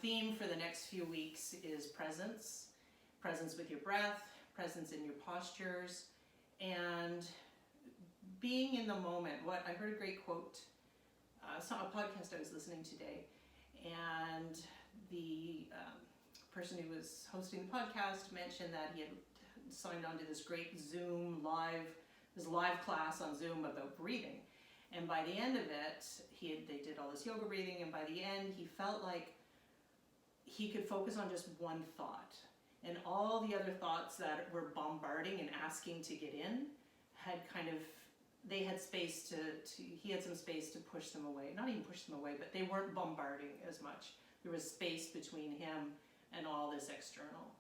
theme for the next few weeks is presence. Presence with your breath, presence in your postures, and being in the moment. I heard a great quote, saw a podcast I was listening today, and the person who was hosting the podcast mentioned that he had signed on to this great Zoom live class on Zoom about breathing. And by the end of it, they did all this yoga breathing, and by the end he felt like he could focus on just one thought. And all the other thoughts that were bombarding and asking to get in he had some space to push them away. Not even push them away, but they weren't bombarding as much. There was space between him and all this external.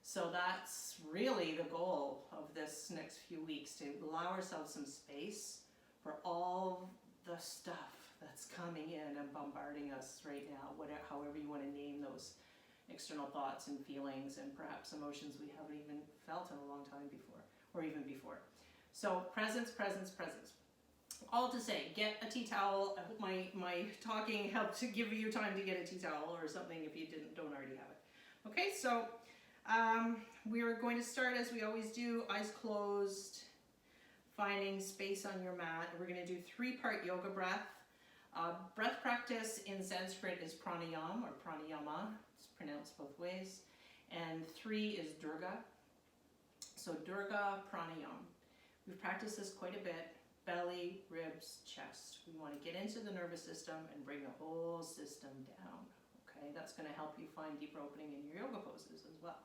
So that's really the goal of this next few weeks, to allow ourselves some space for all the stuff that's coming in and bombarding us right now, however you want to name those external thoughts and feelings and perhaps emotions we haven't even felt in a long time before, or even before. So presence, presence, presence. All to say, get a tea towel. I hope my talking helped to give you time to get a tea towel or something if you don't already have it. Okay, so we are going to start as we always do, eyes closed, finding space on your mat. We're going to do 3-part yoga breath. Breath practice in Sanskrit is pranayama or pranayama. It's pronounced both ways. And 3 is Durga. So Durga pranayama. We've practiced this quite a bit. Belly, ribs, chest. We want to get into the nervous system and bring the whole system down. Okay, that's going to help you find deeper opening in your yoga poses as well.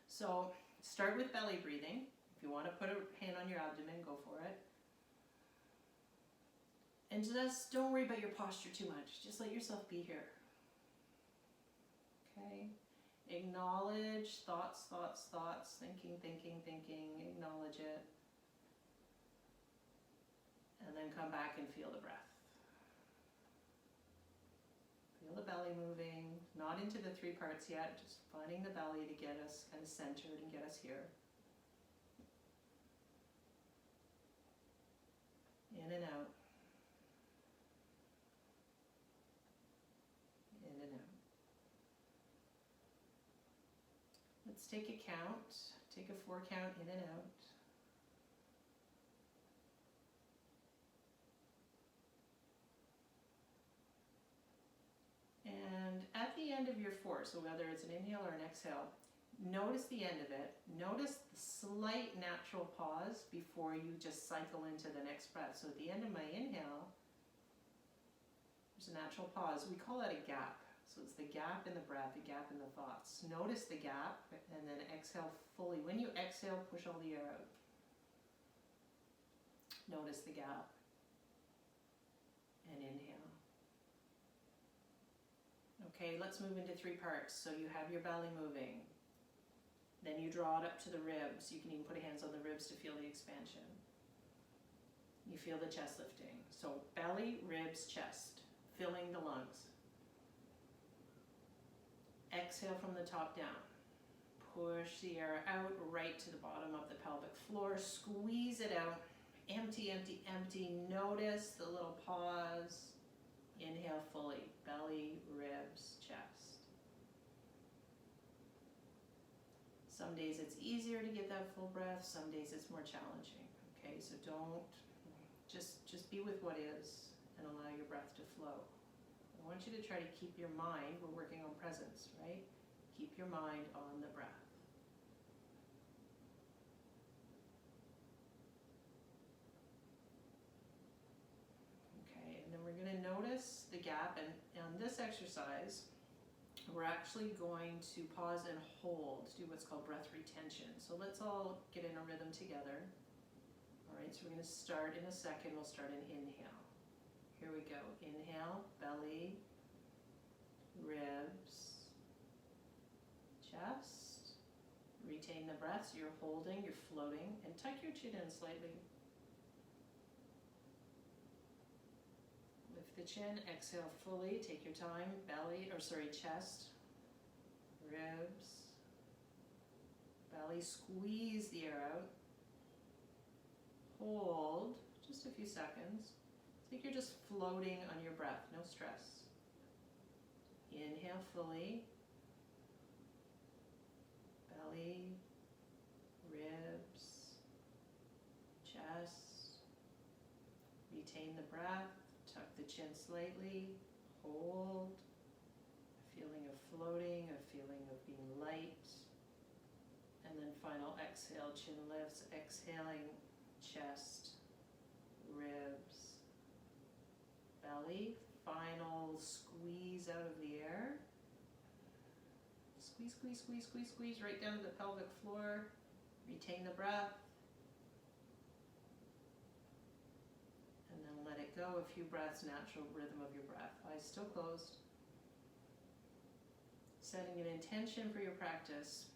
So start with belly breathing. If you want to put a hand on your abdomen, go for it. And just don't worry about your posture too much. Just let yourself be here. Okay? Acknowledge thoughts, thinking. Acknowledge it. And then come back and feel the breath. Feel the belly moving, not into the 3 parts yet, just finding the belly to get us kind of centered and get us here. In and out. In and out. Let's take a count. Take a 4 count in and out. And at the end of your 4, so whether it's an inhale or an exhale, notice the end of it. Notice the slight natural pause before you just cycle into the next breath. So at the end of my inhale, there's a natural pause. We call that a gap. So it's the gap in the breath, the gap in the thoughts. Notice the gap and then exhale fully. When you exhale, push all the air out. Notice the gap and inhale. Okay, let's move into 3 parts. So you have your belly moving. Then you draw it up to the ribs. You can even put hands on the ribs to feel the expansion. You feel the chest lifting. So belly, ribs, chest, filling the lungs. Exhale from the top down. Push the air out right to the bottom of the pelvic floor. Squeeze it out. Empty, empty, empty. Notice the little pause. Inhale fully. Belly, ribs, chest. Some days it's easier to get that full breath. Some days it's more challenging. Okay, so just be with what is and allow your breath to flow. I want you to try to keep your mind, we're working on presence, right? Keep your mind on the breath. Okay, and then we're going to notice the gap, and on this exercise, we're actually going to pause and hold, do what's called breath retention. So let's all get in a rhythm together. All right, so we're going to start in a second. We'll start an inhale. Here we go. Inhale, belly, ribs, chest. Retain the breath. So you're holding, you're floating, and tuck your chin in slightly. Lift the chin, exhale fully, take your time, chest, ribs, belly, squeeze the air out. Hold just a few seconds. It's like you're just floating on your breath, no stress. Inhale fully. Belly, ribs, chest. Retain the breath. Tuck the chin slightly. Hold. A feeling of floating, a feeling of being light. And then final exhale, chin lifts. Exhaling, chest, ribs, belly. Final squeeze out of the air. Squeeze, squeeze, squeeze, squeeze, squeeze right down to the pelvic floor. Retain the breath. And then let it go. A few breaths, natural rhythm of your breath. Eyes still closed. Setting an intention for your practice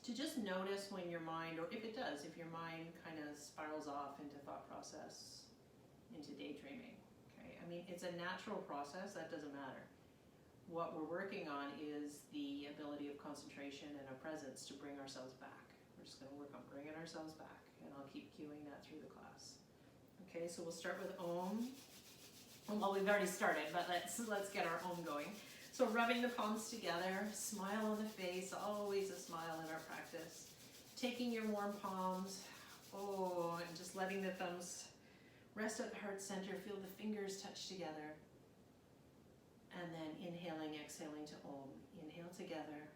to just notice when your mind, or if it does, if your mind kind of spirals off into thought process, into daydreaming. Okay, I mean, it's a natural process, that doesn't matter. What we're working on is the ability of concentration and a presence to bring ourselves back. We're just going to work on bringing ourselves back, and I'll keep cueing that through the class. Okay, so we'll start with Om. Well, we've already started, but let's get our Om going. So rubbing the palms together, smile on the face, always a smile in our practice. Taking your warm palms, and just letting the thumbs rest at the heart center, feel the fingers touch together. And then inhaling, exhaling to Om. Inhale together.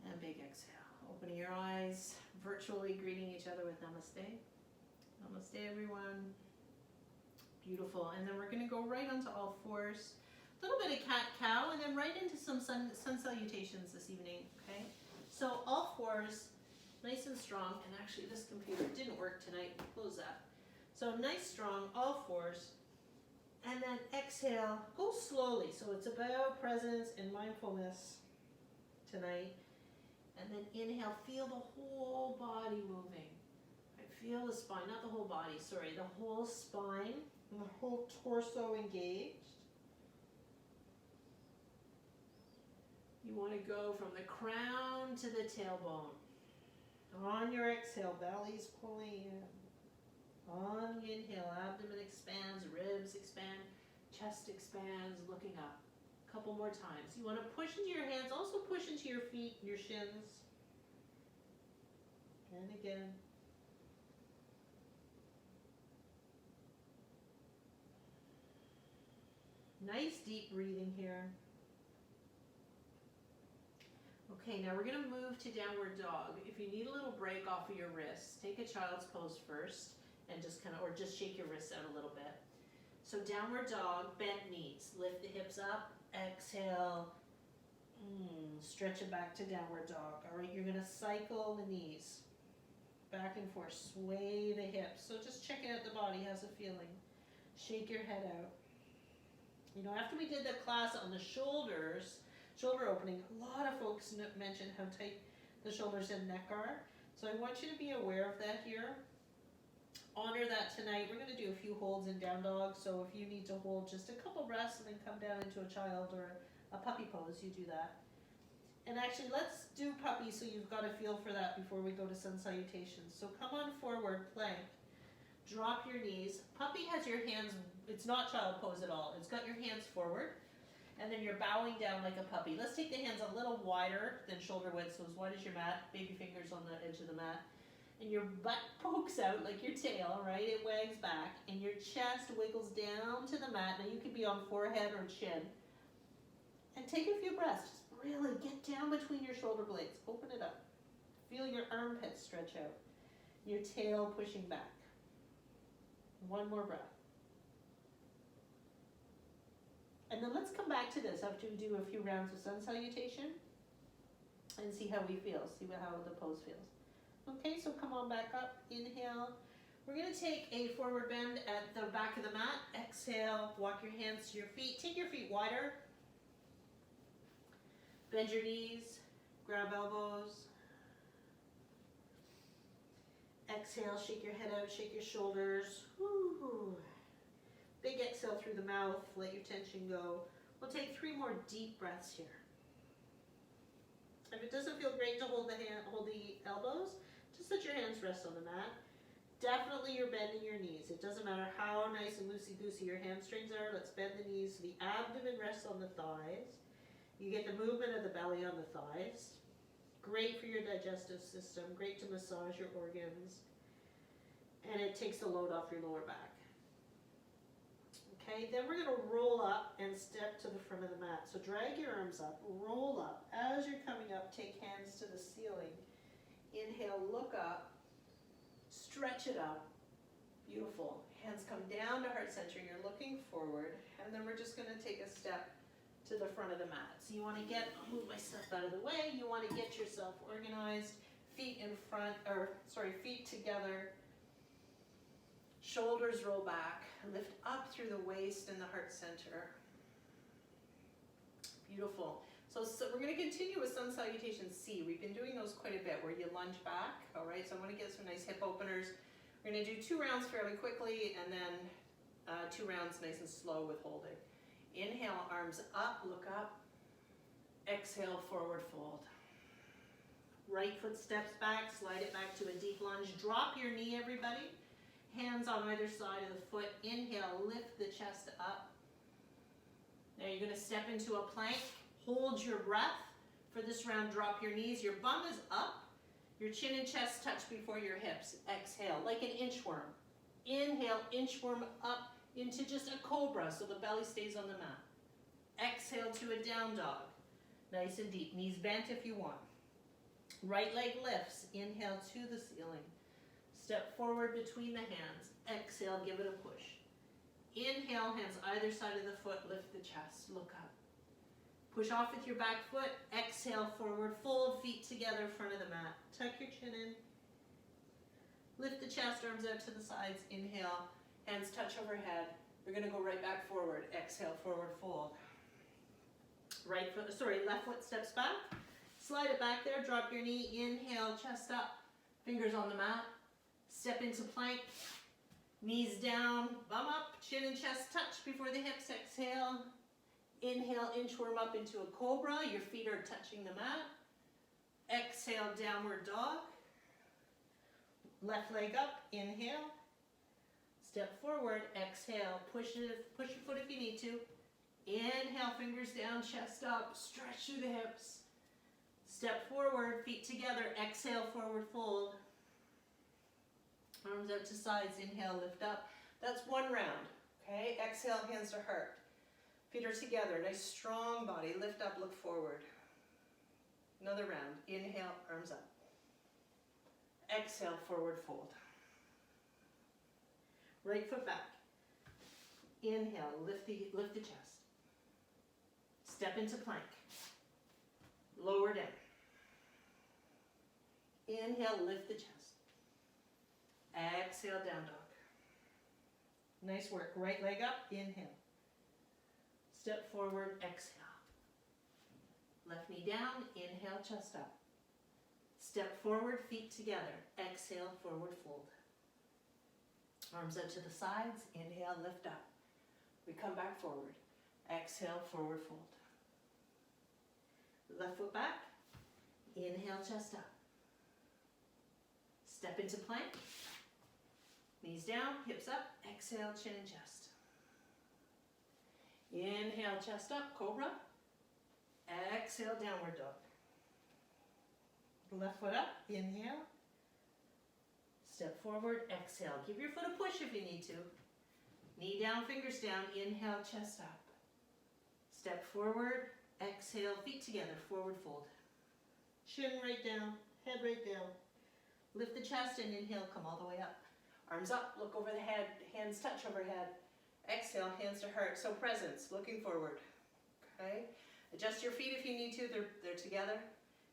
And big exhale. Opening your eyes, virtually greeting each other with namaste. Namaste, everyone. Beautiful. And then we're going to go right onto all fours. A little bit of cat-cow, and then right into some sun salutations this evening, okay? So all fours, nice and strong. And actually, this computer didn't work tonight. Close that. So nice, strong, all fours. And then exhale. Go slowly. So it's about presence and mindfulness tonight. And then inhale. Feel the whole body moving. Right? Feel the spine, not the whole body, sorry. The whole spine. And the whole torso engaged. You want to go from the crown to the tailbone. On your exhale, belly's pulling in. On the inhale, abdomen expands, ribs expand, chest expands, looking up. A couple more times. You want to push into your hands, also push into your feet, your shins. And again. Nice deep breathing here. Okay, now we're going to move to downward dog. If you need a little break off of your wrists, take a child's pose first and just kind of, or just shake your wrists out a little bit. So downward dog, bent knees. Lift the hips up, exhale, stretch it back to downward dog. All right, you're going to cycle the knees back and forth, sway the hips. So just check out the body, how's it feeling? Shake your head out. You know, after we did the class on the shoulders, shoulder opening, a lot of folks mentioned how tight the shoulders and neck are. So I want you to be aware of that here. Honor that tonight. We're going to do a few holds in down dog. So if you need to hold just a couple breaths and then come down into a child or a puppy pose, you do that. And actually, let's do puppy so you've got a feel for that before we go to sun salutations. So come on forward, plank. Drop your knees. Puppy has your hands, it's not child pose at all. It's got your hands forward. And then you're bowing down like a puppy. Let's take the hands a little wider than shoulder width, so as wide as your mat, baby fingers on the edge of the mat. And your butt pokes out like your tail, right? It wags back. And your chest wiggles down to the mat. Now you could be on forehead or chin. And take a few breaths. Just really get down between your shoulder blades. Open it up. Feel your armpits stretch out. Your tail pushing back. One more breath. And then let's come back to this after we do a few rounds of sun salutation and see how we feel, how the pose feels. Okay, so come on back up, inhale. We're going to take a forward bend at the back of the mat. Exhale, walk your hands to your feet. Take your feet wider. Bend your knees, grab elbows. Exhale, shake your head out, shake your shoulders. Woo. Big exhale through the mouth, let your tension go. We'll take 3 more deep breaths here. If it doesn't feel great to hold the elbows, just let your hands rest on the mat. Definitely you're bending your knees. It doesn't matter how nice and loosey-goosey your hamstrings are. Let's bend the knees so the abdomen rests on the thighs. You get the movement of the belly on the thighs. Great for your digestive system, great to massage your organs. And it takes the load off your lower back. Okay, then we're going to roll up and step to the front of the mat. So drag your arms up, roll up. As you're coming up, take hands to the ceiling. Inhale, look up, stretch it up. Beautiful. Hands come down to heart center. You're looking forward. And then we're just going to take a step to the front of the mat. So you want to I'll move my stuff out of the way. You want to get yourself organized. Feet in front, feet together. Shoulders roll back, lift up through the waist and the heart center. Beautiful. So we're going to continue with Sun Salutation C. We've been doing those quite a bit where you lunge back, all right? So I want to get some nice hip openers. We're going to do 2 rounds fairly quickly and then 2 rounds nice and slow with holding. Inhale, arms up, look up. Exhale, forward fold. Right foot steps back, slide it back to a deep lunge. Drop your knee, everybody. Hands on either side of the foot. Inhale, lift the chest up. Now you're going to step into a plank. Hold your breath. For this round, drop your knees. Your bum is up. Your chin and chest touch before your hips. Exhale, like an inchworm. Inhale, inchworm up into just a cobra so the belly stays on the mat. Exhale to a down dog. Nice and deep. Knees bent if you want. Right leg lifts. Inhale to the ceiling. Step forward between the hands. Exhale, give it a push. Inhale, hands either side of the foot, lift the chest, look up. Push off with your back foot. Exhale, forward fold, feet together, front of the mat. Tuck your chin in. Lift the chest, arms out to the sides. Inhale, hands touch overhead. We're going to go right back forward. Exhale, forward fold. Left foot steps back. Slide it back there, drop your knee. Inhale, chest up, fingers on the mat. Step into plank, knees down, bum up, chin and chest touch before the hips. Exhale, inhale, inchworm up into a cobra. Your feet are touching the mat. Exhale, downward dog. Left leg up, inhale. Step forward, exhale, push your foot if you need to. Inhale, fingers down, chest up, stretch through the hips. Step forward, feet together, exhale, forward fold. Arms out to sides, inhale, lift up. That's 1 round, okay? Exhale, hands to heart. Feet are together, nice strong body. Lift up, look forward. Another round. Inhale, arms up. Exhale, forward fold. Right foot back. Inhale, lift the chest. Step into plank. Lower down. Inhale, lift the chest. Exhale, down dog. Nice work. Right leg up, inhale. Step forward, exhale. Left knee down, inhale, chest up. Step forward, feet together. Exhale, forward fold. Arms out to the sides, inhale, lift up. We come back forward. Exhale, forward fold. Left foot back, inhale, chest up. Step into plank. Knees down, hips up, exhale, chin and chest. Inhale, chest up, cobra. Exhale, downward dog. Left foot up, inhale. Step forward, exhale. Give your foot a push if you need to. Knee down, fingers down, inhale, chest up. Step forward, exhale, feet together, forward fold. Chin right down, head right down. Lift the chest and inhale, come all the way up. Arms up, look over the head, hands touch overhead. Exhale, hands to heart. So presence, looking forward. Okay? Adjust your feet if you need to, they're together.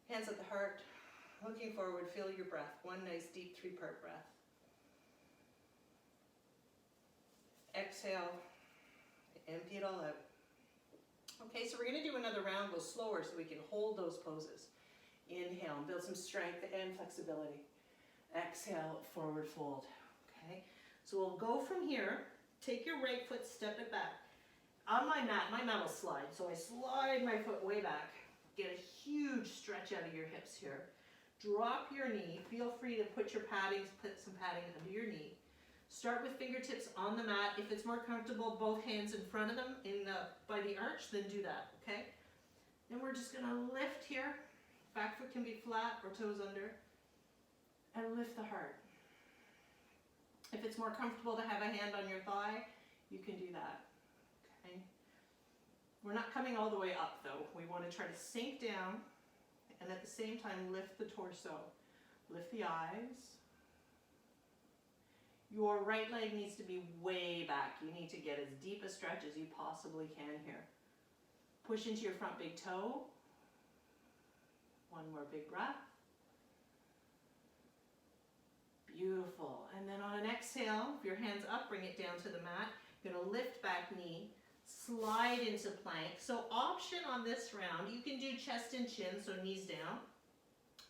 Hands at the heart, looking forward, feel your breath. 1 nice deep 3-part breath. Exhale, empty it all out. Okay, so we're going to do another round, go slower so we can hold those poses. Inhale, and build some strength and flexibility. Exhale, forward fold. Okay, so we'll go from here take your right foot, step it back. On my mat will slide, so I slide my foot way back. Get a huge stretch out of your hips here. Drop your knee. Feel free to put some padding under your knee. Start with fingertips on the mat. If it's more comfortable, both hands in front of them by the arch, then do that, okay? Then we're just gonna lift here. Back foot can be flat or toes under. And lift the heart. If it's more comfortable to have a hand on your thigh, you can do that, okay? We're not coming all the way up though. We want to try to sink down and at the same time lift the torso. Lift the eyes. Your right leg needs to be way back. You need to get as deep a stretch as you possibly can here. Push into your front big toe. One more big breath. Beautiful. And then on an exhale, if your hand's up, bring it down to the mat. You're going to lift back knee, slide into plank. So option on this round, you can do chest and chin, so knees down,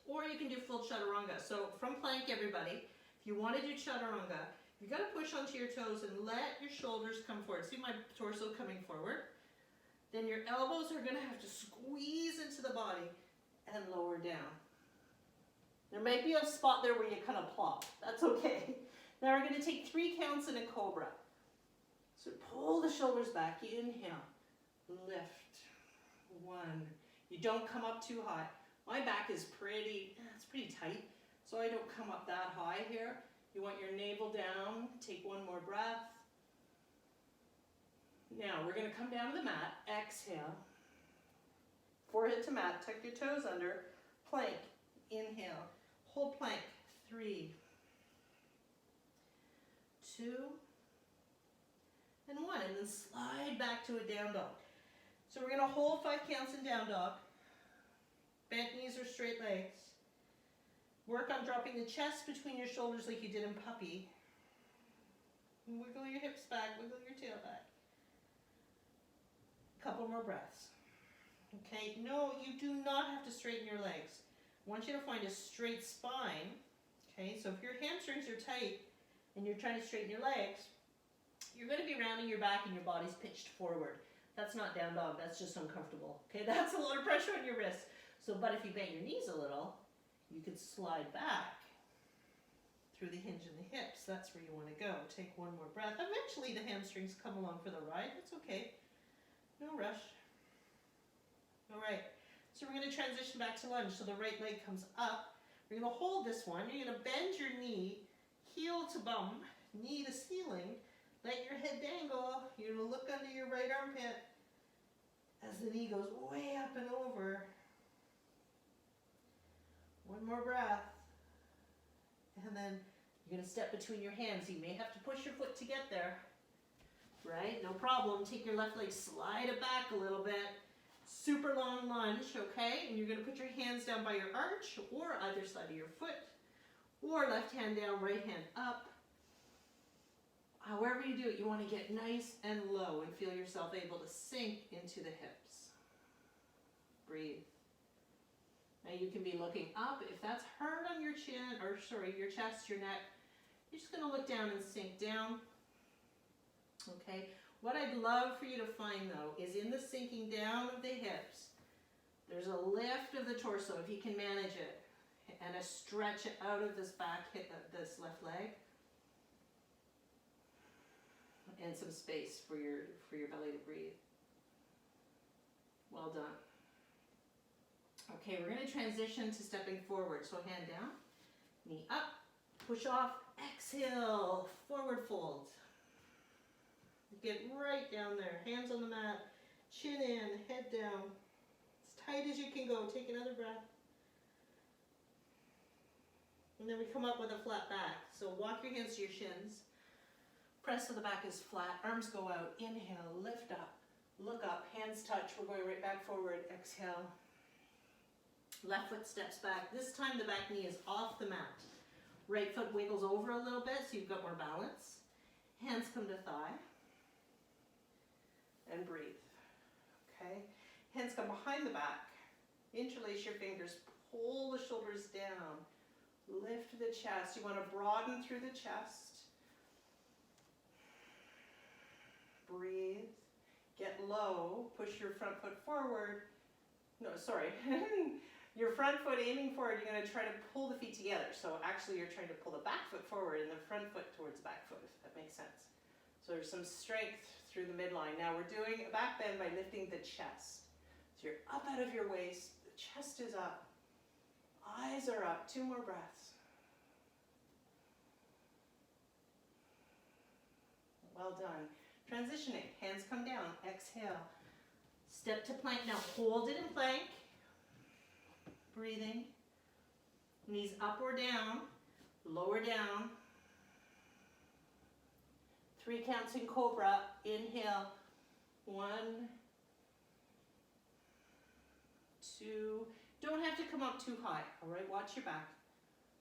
or you can do full chaturanga. So from plank, everybody, if you want to do chaturanga, you got to push onto your toes and let your shoulders come forward. See my torso coming forward? Then your elbows are going to have to squeeze into the body and lower down. There might be a spot there where you kind of plop. That's okay. Now we're going to take 3 counts in a cobra. So pull the shoulders back. Inhale. Lift. 1. You don't come up too high. My back is pretty tight, so I don't come up that high here. You want your navel down. Take 1 more breath. Now we're going to come down to the mat. Exhale. Forehead to mat. Tuck your toes under. Plank. Inhale. Hold plank. 3, 2, and 1. And then slide back to a down dog. So we're going to hold 5 counts in down dog. Bent knees or straight legs. Work on dropping the chest between your shoulders like you did in puppy. And wiggle your hips back. Wiggle your tail back. Couple more breaths. Okay, no, you do not have to straighten your legs. I want you to find a straight spine. Okay, so if your hamstrings are tight and you're trying to straighten your legs, you're going to be rounding your back and your body's pitched forward. That's not down dog, that's just uncomfortable. Okay, that's a lot of pressure on your wrists. So, but if you bend your knees a little, you could slide back through the hinge in the hips. That's where you want to go. Take 1 more breath. Eventually the hamstrings come along for the ride. It's okay. No rush. All right. So we're going to transition back to lunge. So the right leg comes up. We're going to hold this one. You're going to bend your knee, heel to bum, knee to ceiling. Let your head dangle. You're going to look under your right armpit as the knee goes way up and over. 1 more breath. And then you're going to step between your hands. You may have to push your foot to get there. Right? No problem. Take your left leg, slide it back a little bit. Super long lunge, okay? And you're going to put your hands down by your arch or either side of your foot, or left hand down, right hand up. However you do it, you want to get nice and low and feel yourself able to sink into the hips. Breathe. Now you can be looking up. If that's hard on your chin, or sorry, your chest, your neck, you're just going to look down and sink down. Okay? What I'd love for you to find though is in the sinking down of the hips, there's a lift of the torso if you can manage it, and a stretch out of this back hip, this left leg, and some space for your belly to breathe. Well done. Okay, we're going to transition to stepping forward. So hand down, knee up, push off, exhale, forward fold. Get right down there, hands on the mat, chin in, head down, as tight as you can go. Take another breath. And then we come up with a flat back. So walk your hands to your shins. Press so the back is flat, arms go out. Inhale, lift up, look up, hands touch. We're going right back forward. Exhale. Left foot steps back. This time the back knee is off the mat. Right foot wiggles over a little bit so you've got more balance. Hands come to thigh. And breathe. Okay? Hands come behind the back. Interlace your fingers. Pull the shoulders down. Lift the chest. You want to broaden through the chest. breathe. Get low, push your front foot forward. No, sorry. Your front foot aiming forward, you're going to try to pull the feet together. So actually you're trying to pull the back foot forward and the front foot towards the back foot, if that makes sense. So there's some strength through the midline. Now we're doing a back bend by lifting the chest. So you're up out of your waist, the chest is up, eyes are up. 2 more breaths. Well done. Transitioning, hands come down, exhale. Step to plank, now hold it in plank. Breathing. Knees up or down, lower down. 3 counts in cobra, inhale. 1, 2, don't have to come up too high, all right, watch your back.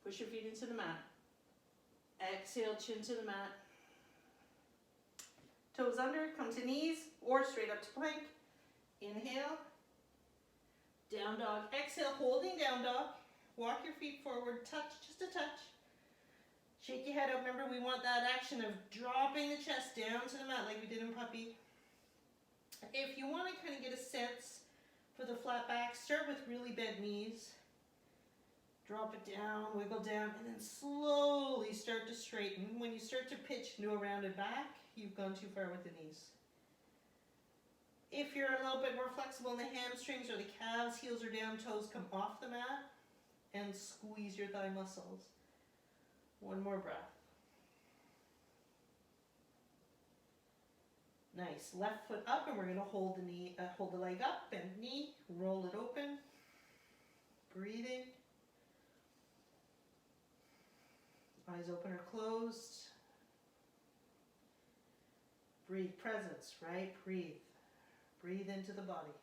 Push your feet into the mat. Exhale, chin to the mat. Toes under, come to knees, or straight up to plank. Inhale. Down dog, exhale, holding down dog. Walk your feet forward, touch, just a touch. Shake your head up, remember we want that action of dropping the chest down to the mat like we did in puppy. If you want to kind of get a sense for the flat back, start with really bent knees. Drop it down, wiggle down, and then slowly start to straighten. When you start to pitch into a rounded back, you've gone too far with the knees. If you're a little bit more flexible in the hamstrings or the calves, heels are down, toes come off the mat, and squeeze your thigh muscles. 1 more breath. Nice. Left foot up, and we're going to hold the knee, hold the leg up, bend knee, roll it open. Breathing. Eyes open or closed. Breathe presence, right? Breathe. Breathe into the body.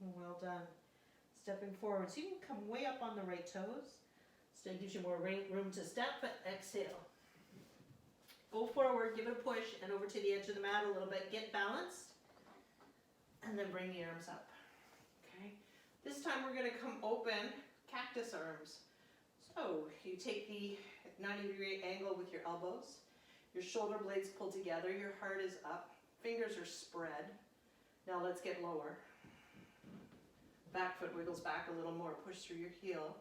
Well done. Stepping forward. So you can come way up on the right toes. So it gives you more room to step, but exhale. Go forward, give it a push, and over to the edge of the mat a little bit. Get balanced. And then bring the arms up. Okay. This time we're going to come open, cactus arms. So you take the 90-degree angle with your elbows. Your shoulder blades pull together. Your heart is up. Fingers are spread. Now let's get lower. Back foot wiggles back a little more. Push through your heel.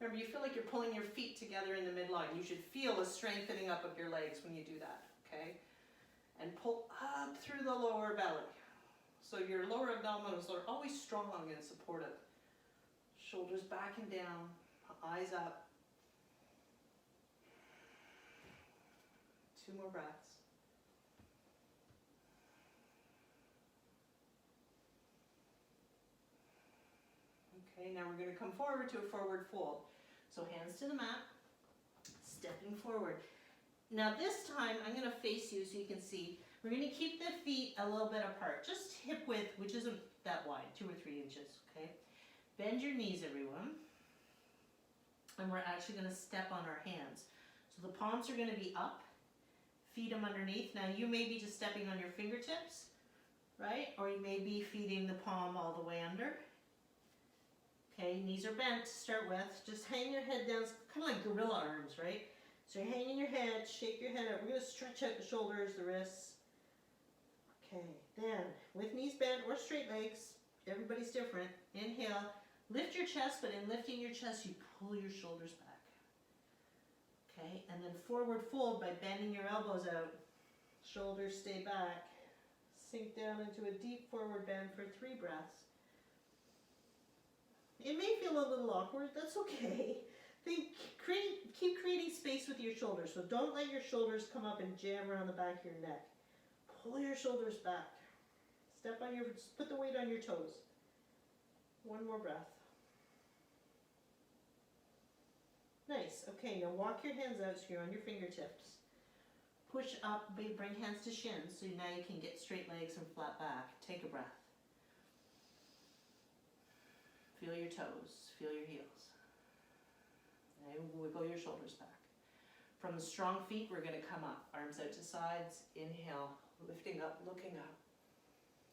Remember, you feel like you're pulling your feet together in the midline. You should feel a strengthening up of your legs when you do that, okay? And pull up through the lower belly. So your lower abdominals are always strong and supportive. Shoulders back and down, eyes up. 2 more breaths. Okay, now we're going to come forward to a forward fold. So hands to the mat, stepping forward. Now this time I'm going to face you so you can see. We're going to keep the feet a little bit apart, just hip width, which isn't that wide, 2 or 3 inches, okay? Bend your knees, everyone. And we're actually going to step on our hands. So the palms are going to be up, feet them underneath. Now you may be just stepping on your fingertips, right? Or you may be feeding the palm all the way under. Okay, knees are bent to start with. Just hang your head down, kind of like gorilla arms, right? So you're hanging your head, shake your head up. We're going to stretch out the shoulders, the wrists. Okay, then with knees bent or straight legs, everybody's different. Inhale, lift your chest, but in lifting your chest, you pull your shoulders back. Okay, and then forward fold by bending your elbows out. Shoulders stay back. Sink down into a deep forward bend for 3 breaths. It may feel a little awkward, that's okay. Keep creating space with your shoulders. So don't let your shoulders come up and jam around the back of your neck. Pull your shoulders back. Put the weight on your toes. 1 more breath. Nice, okay, now walk your hands out so you're on your fingertips. Push up, bring hands to shins, so now you can get straight legs and flat back. Take a breath. Feel your toes, feel your heels. And wiggle your shoulders back. From the strong feet, we're going to come up. Arms out to sides. Inhale, lifting up, looking up.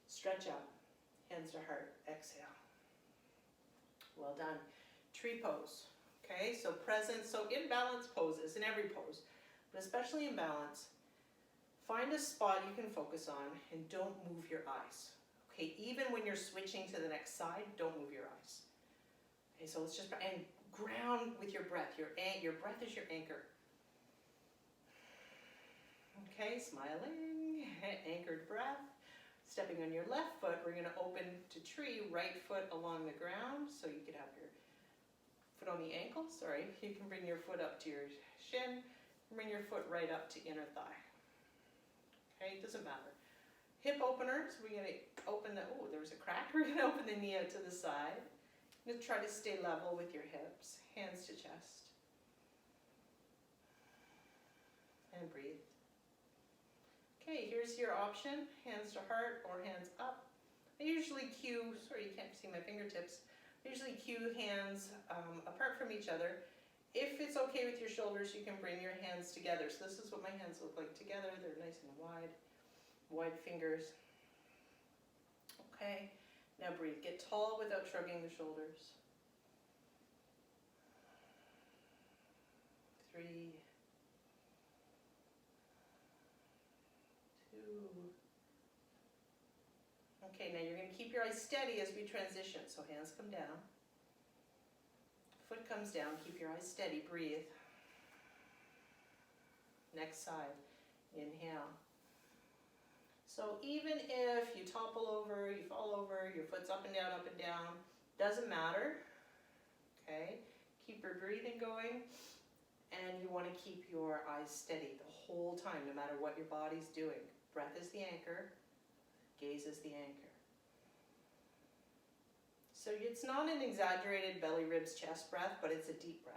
Stretch up, hands to heart. Exhale. Well done. Tree pose. Okay, so presence, so in balance poses, in every pose, but especially in balance, find a spot you can focus on and don't move your eyes. Okay, even when you're switching to the next side, don't move your eyes. Okay, so let's just, and ground with your breath. Your breath is your anchor. Okay, smiling, anchored breath. Stepping on your left foot, we're going to open to tree, right foot along the ground. So you could have your foot on the ankle, sorry. You can bring your foot up to your shin, bring your foot right up to inner thigh. Okay, it doesn't matter. Hip openers, we're going to open the, oh, there's a crack. We're going to open the knee out to the side. Just try to stay level with your hips, hands to chest. And breathe. Okay, here's your option, hands to heart or hands up. I usually cue, sorry you can't see my fingertips, I usually cue hands apart from each other. If it's okay with your shoulders, you can bring your hands together. So this is what my hands look like together. They're nice and wide fingers. Okay, now breathe. Get tall without shrugging the shoulders. 3, 2. Okay, now you're going to keep your eyes steady as we transition. So hands come down. Foot comes down. Keep your eyes steady. Breathe. Next side. Inhale. So even if you topple over, you fall over, your foot's up and down, doesn't matter. Okay? Keep your breathing going. And you want to keep your eyes steady the whole time, no matter what your body's doing. Breath is the anchor. Gaze is the anchor. So it's not an exaggerated belly, ribs, chest breath, but it's a deep breath.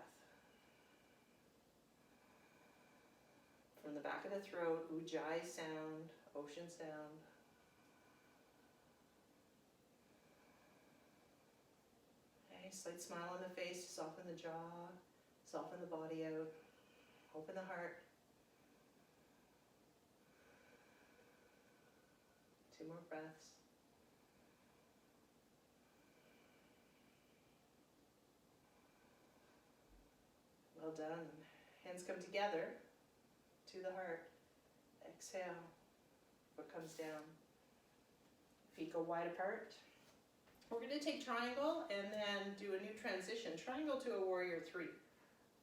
From the back of the throat, ujjayi sound, ocean sound. Okay, slight smile on the face to soften the jaw, soften the body out, open the heart. 2 more breaths. Well done. Hands come together to the heart. Exhale. Foot comes down. Feet go wide apart. We're going to take triangle and then do a new transition. Triangle to a warrior 3.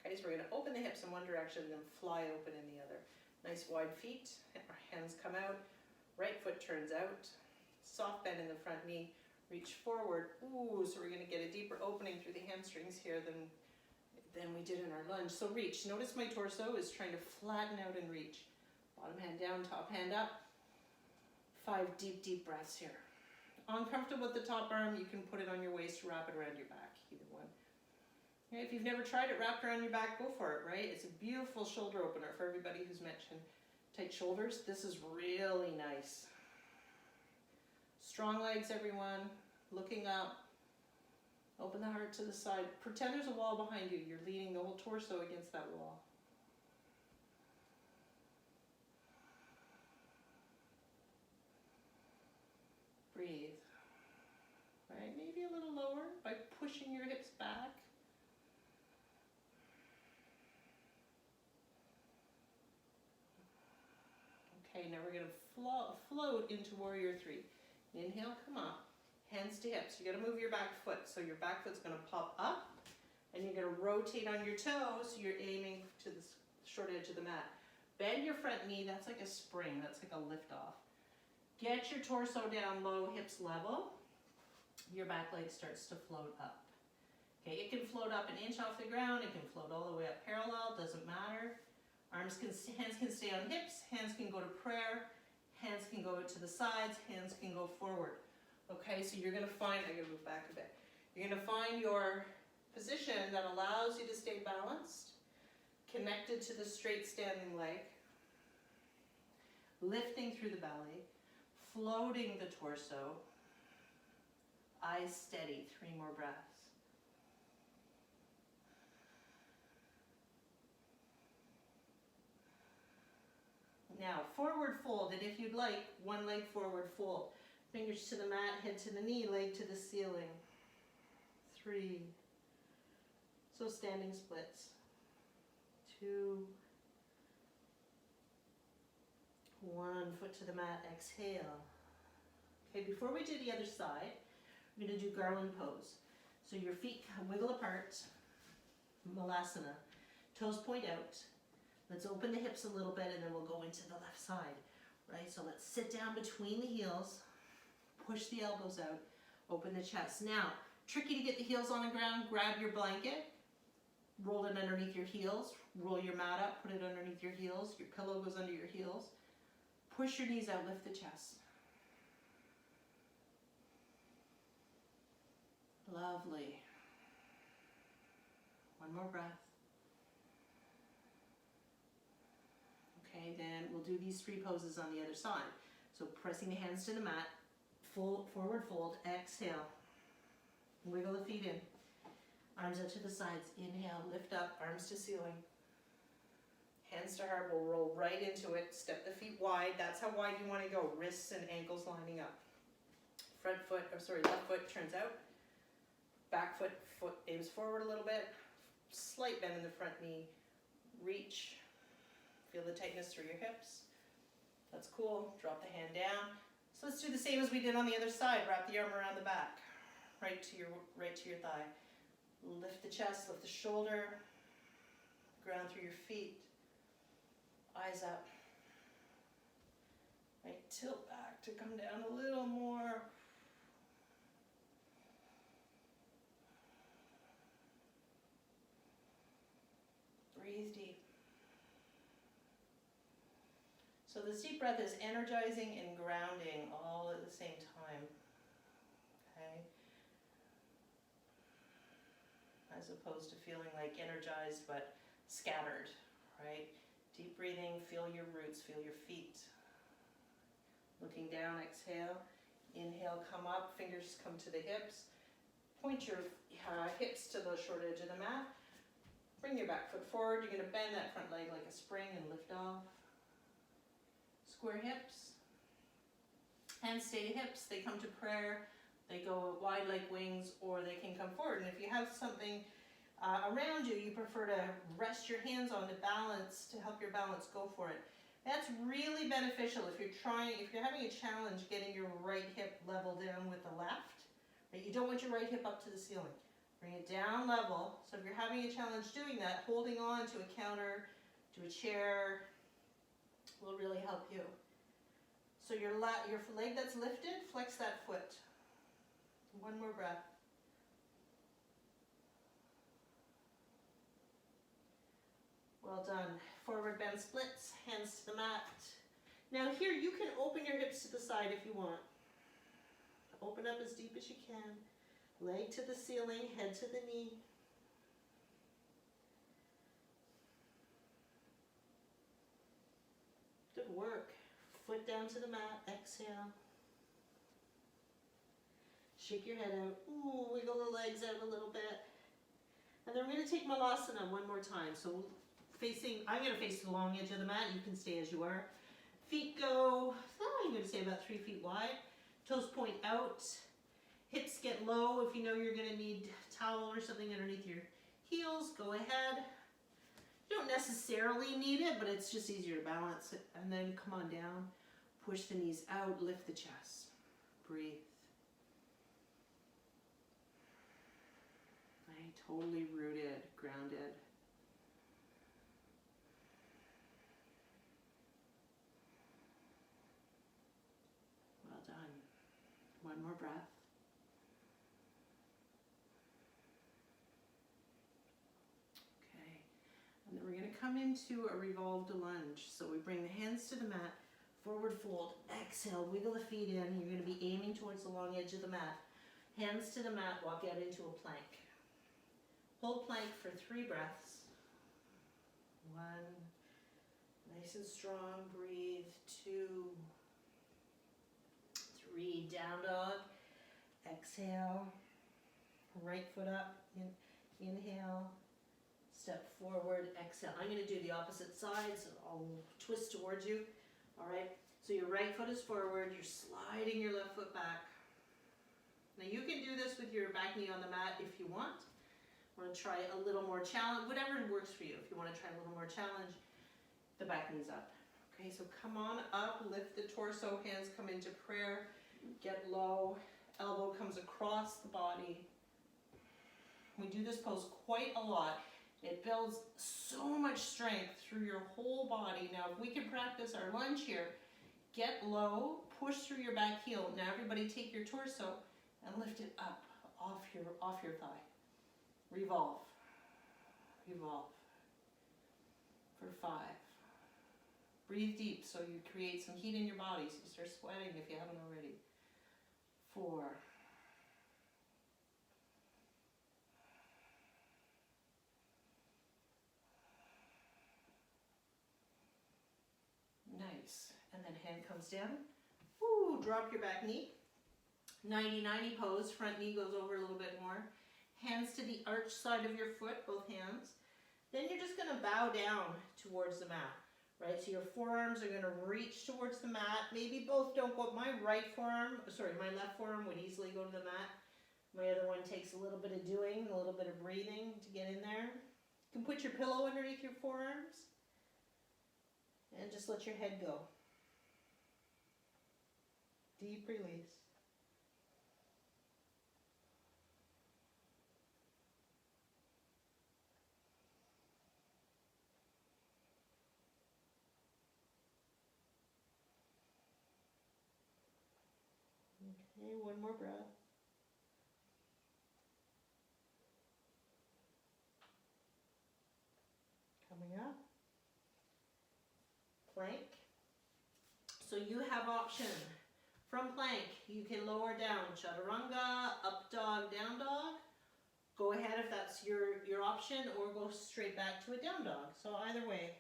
Okay, so we're going to open the hips in one direction and then fly open in the other. Nice wide feet. Our hands come out. Right foot turns out. Soft bend in the front knee. Reach forward. Ooh, so we're going to get a deeper opening through the hamstrings here than we did in our lunge. So reach. Notice my torso is trying to flatten out and reach. Bottom hand down, top hand up. 5 deep, deep breaths here. Uncomfortable with the top arm, you can put it on your waist, wrap it around your back. Either one. Okay, if you've never tried it wrapped around your back, go for it, right? It's a beautiful shoulder opener for everybody who's mentioned tight shoulders. This is really nice. Strong legs, everyone. Looking up. Open the heart to the side. Pretend there's a wall behind you. You're leaning the whole torso against that wall. Breathe. Right, maybe a little lower by pushing your hips back. Okay, now we're going to float into warrior 3. Inhale, come up. Hands to hips. You're going to move your back foot. So your back foot's going to pop up. And you're going to rotate on your toes. So you're aiming to the short edge of the mat. Bend your front knee. That's like a spring. That's like a lift off. Get your torso down low, hips level. Your back leg starts to float up. Okay, it can float up an inch off the ground. It can float all the way up parallel. Doesn't matter. Hands can stay on hips. Hands can go to prayer. Hands can go to the sides. Hands can go forward. Okay, so you're going to find, I'm going to move back a bit. You're going to find your position that allows you to stay balanced, connected to the straight standing leg, lifting through the belly, floating the torso, eyes steady. 3 more breaths. Now, forward fold, and if you'd like, one leg forward fold. Fingers to the mat, head to the knee, leg to the ceiling. 3, So standing splits. 2, 1, foot to the mat, exhale. Okay, before we do the other side, we're going to do garland pose. So your feet wiggle apart, malasana, toes point out. Let's open the hips a little bit and then we'll go into the left side, right? So let's sit down between the heels, push the elbows out, open the chest. Now, tricky to get the heels on the ground, grab your blanket, roll it underneath your heels, roll your mat up, put it underneath your heels, your pillow goes under your heels. Push your knees out, lift the chest. Lovely. One more breath. Okay, then we'll do these 3 poses on the other side. So pressing the hands to the mat, forward fold, exhale. Wiggle the feet in. Arms out to the sides, inhale, lift up, arms to ceiling. Hands to heart, we'll roll right into it, step the feet wide, that's how wide you want to go, wrists and ankles lining up. Left foot turns out, back foot aims forward a little bit, slight bend in the front knee, reach, feel the tightness through your hips. That's cool, drop the hand down. So let's do the same as we did on the other side, wrap the arm around the back, right to your thigh. Lift the chest, lift the shoulder, ground through your feet, eyes up. Right, tilt back to come down a little more. Breathe deep. So this deep breath is energizing and grounding all at the same time. Okay? As opposed to feeling like energized but scattered, right? Deep breathing, feel your roots, feel your feet. Looking down, exhale. Inhale, come up, fingers come to the hips. Point your hips to the short edge of the mat. Bring your back foot forward. You're going to bend that front leg like a spring and lift off. Square hips. Hands stay to hips. They come to prayer. They go wide like wings, or they can come forward. And if you have something around you, you prefer to rest your hands on to balance, to help your balance, go for it. That's really beneficial if you're having a challenge getting your right hip level down with the left. Right? You don't want your right hip up to the ceiling. Bring it down level. So if you're having a challenge doing that, holding on to a counter, to a chair, will really help you. So your leg that's lifted, flex that foot. One more breath. Well done. Forward bend splits, hands to the mat. Now here you can open your hips to the side if you want. Open up as deep as you can. Leg to the ceiling, head to the knee. Good work. Foot down to the mat, exhale. Shake your head out. Ooh, wiggle the legs out a little bit. And then we're going to take Malasana one more time. So I'm going to face the long edge of the mat. You can stay as you are. Feet go, I'm going to say about 3 feet wide. Toes point out. Hips get low. If you know you're going to need a towel or something underneath your heels, go ahead. You don't necessarily need it, but it's just easier to balance it. And then come on down. Push the knees out. Lift the chest. Breathe. Totally rooted, grounded. Well done. One more breath. Okay. And then we're going to come into a revolved lunge. So we bring the hands to the mat, forward fold, exhale, wiggle the feet in. You're going to be aiming towards the long edge of the mat. Hands to the mat, walk out into a plank. Hold plank for 3 breaths. 1, nice and strong, breathe. 2, 3, down dog. Exhale, right foot up, inhale, step forward, exhale. I'm going to do the opposite side, so I'll twist towards you. All right, so your right foot is forward, you're sliding your left foot back. Now you can do this with your back knee on the mat if you want. Want to try a little more challenge, whatever works for you. If you want to try a little more challenge, the back knee's up. Okay, so come on up, lift the torso, hands come into prayer, get low, elbow comes across the body. We do this pose quite a lot. It builds so much strength through your whole body. Now, if we can practice our lunge here, get low, push through your back heel. Now, everybody take your torso and lift it up off your thigh. Revolve. Revolve. For 5. Breathe deep so you create some heat in your body so you start sweating if you haven't already. 4. Nice. And then hand comes down. Woo, drop your back knee. 90-90 pose. Front knee goes over a little bit more. Hands to the arch side of your foot, both hands. Then you're just going to bow down towards the mat, right? So your forearms are going to reach towards the mat. Maybe both don't go. My left forearm would easily go to the mat. My other one takes a little bit of doing, a little bit of breathing to get in there. You can put your pillow underneath your forearms and just let your head go. Deep release. Okay, one more breath. Coming up. Plank. So you have option. From plank, you can lower down. Chaturanga, up dog, down dog. Go ahead if that's your option, or go straight back to a down dog. So either way,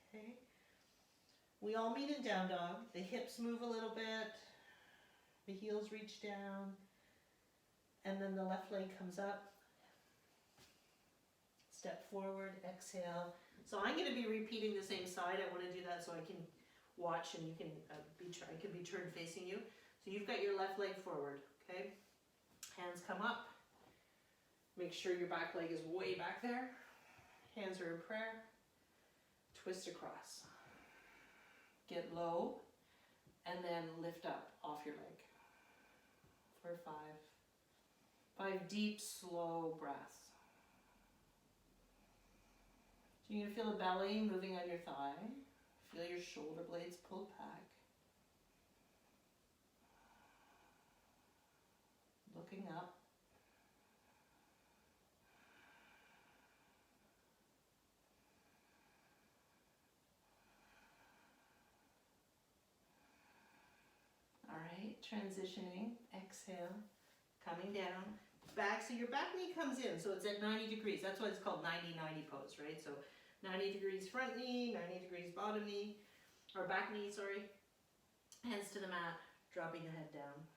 okay. We all meet in down dog. The hips move a little bit. The heels reach down, and then the left leg comes up. Step forward, exhale. So I'm going to be repeating the same side. I want to do that so I can watch and you can I can be turned facing you. So you've got your left leg forward, okay? Hands come up. Make sure your back leg is way back there. Hands are in prayer. Twist across. Get low, and then lift up off your leg. For 5. 5 deep, slow breaths. So you're going to feel the belly moving on your thigh. Feel your shoulder blades pulled back. Looking up. All right, transitioning, exhale, coming down, back, so your back knee comes in, so it's at 90 degrees, that's why it's called 90-90 pose, right? So 90 degrees front knee, 90 degrees bottom knee, or back knee, sorry, hands to the mat, dropping the head down.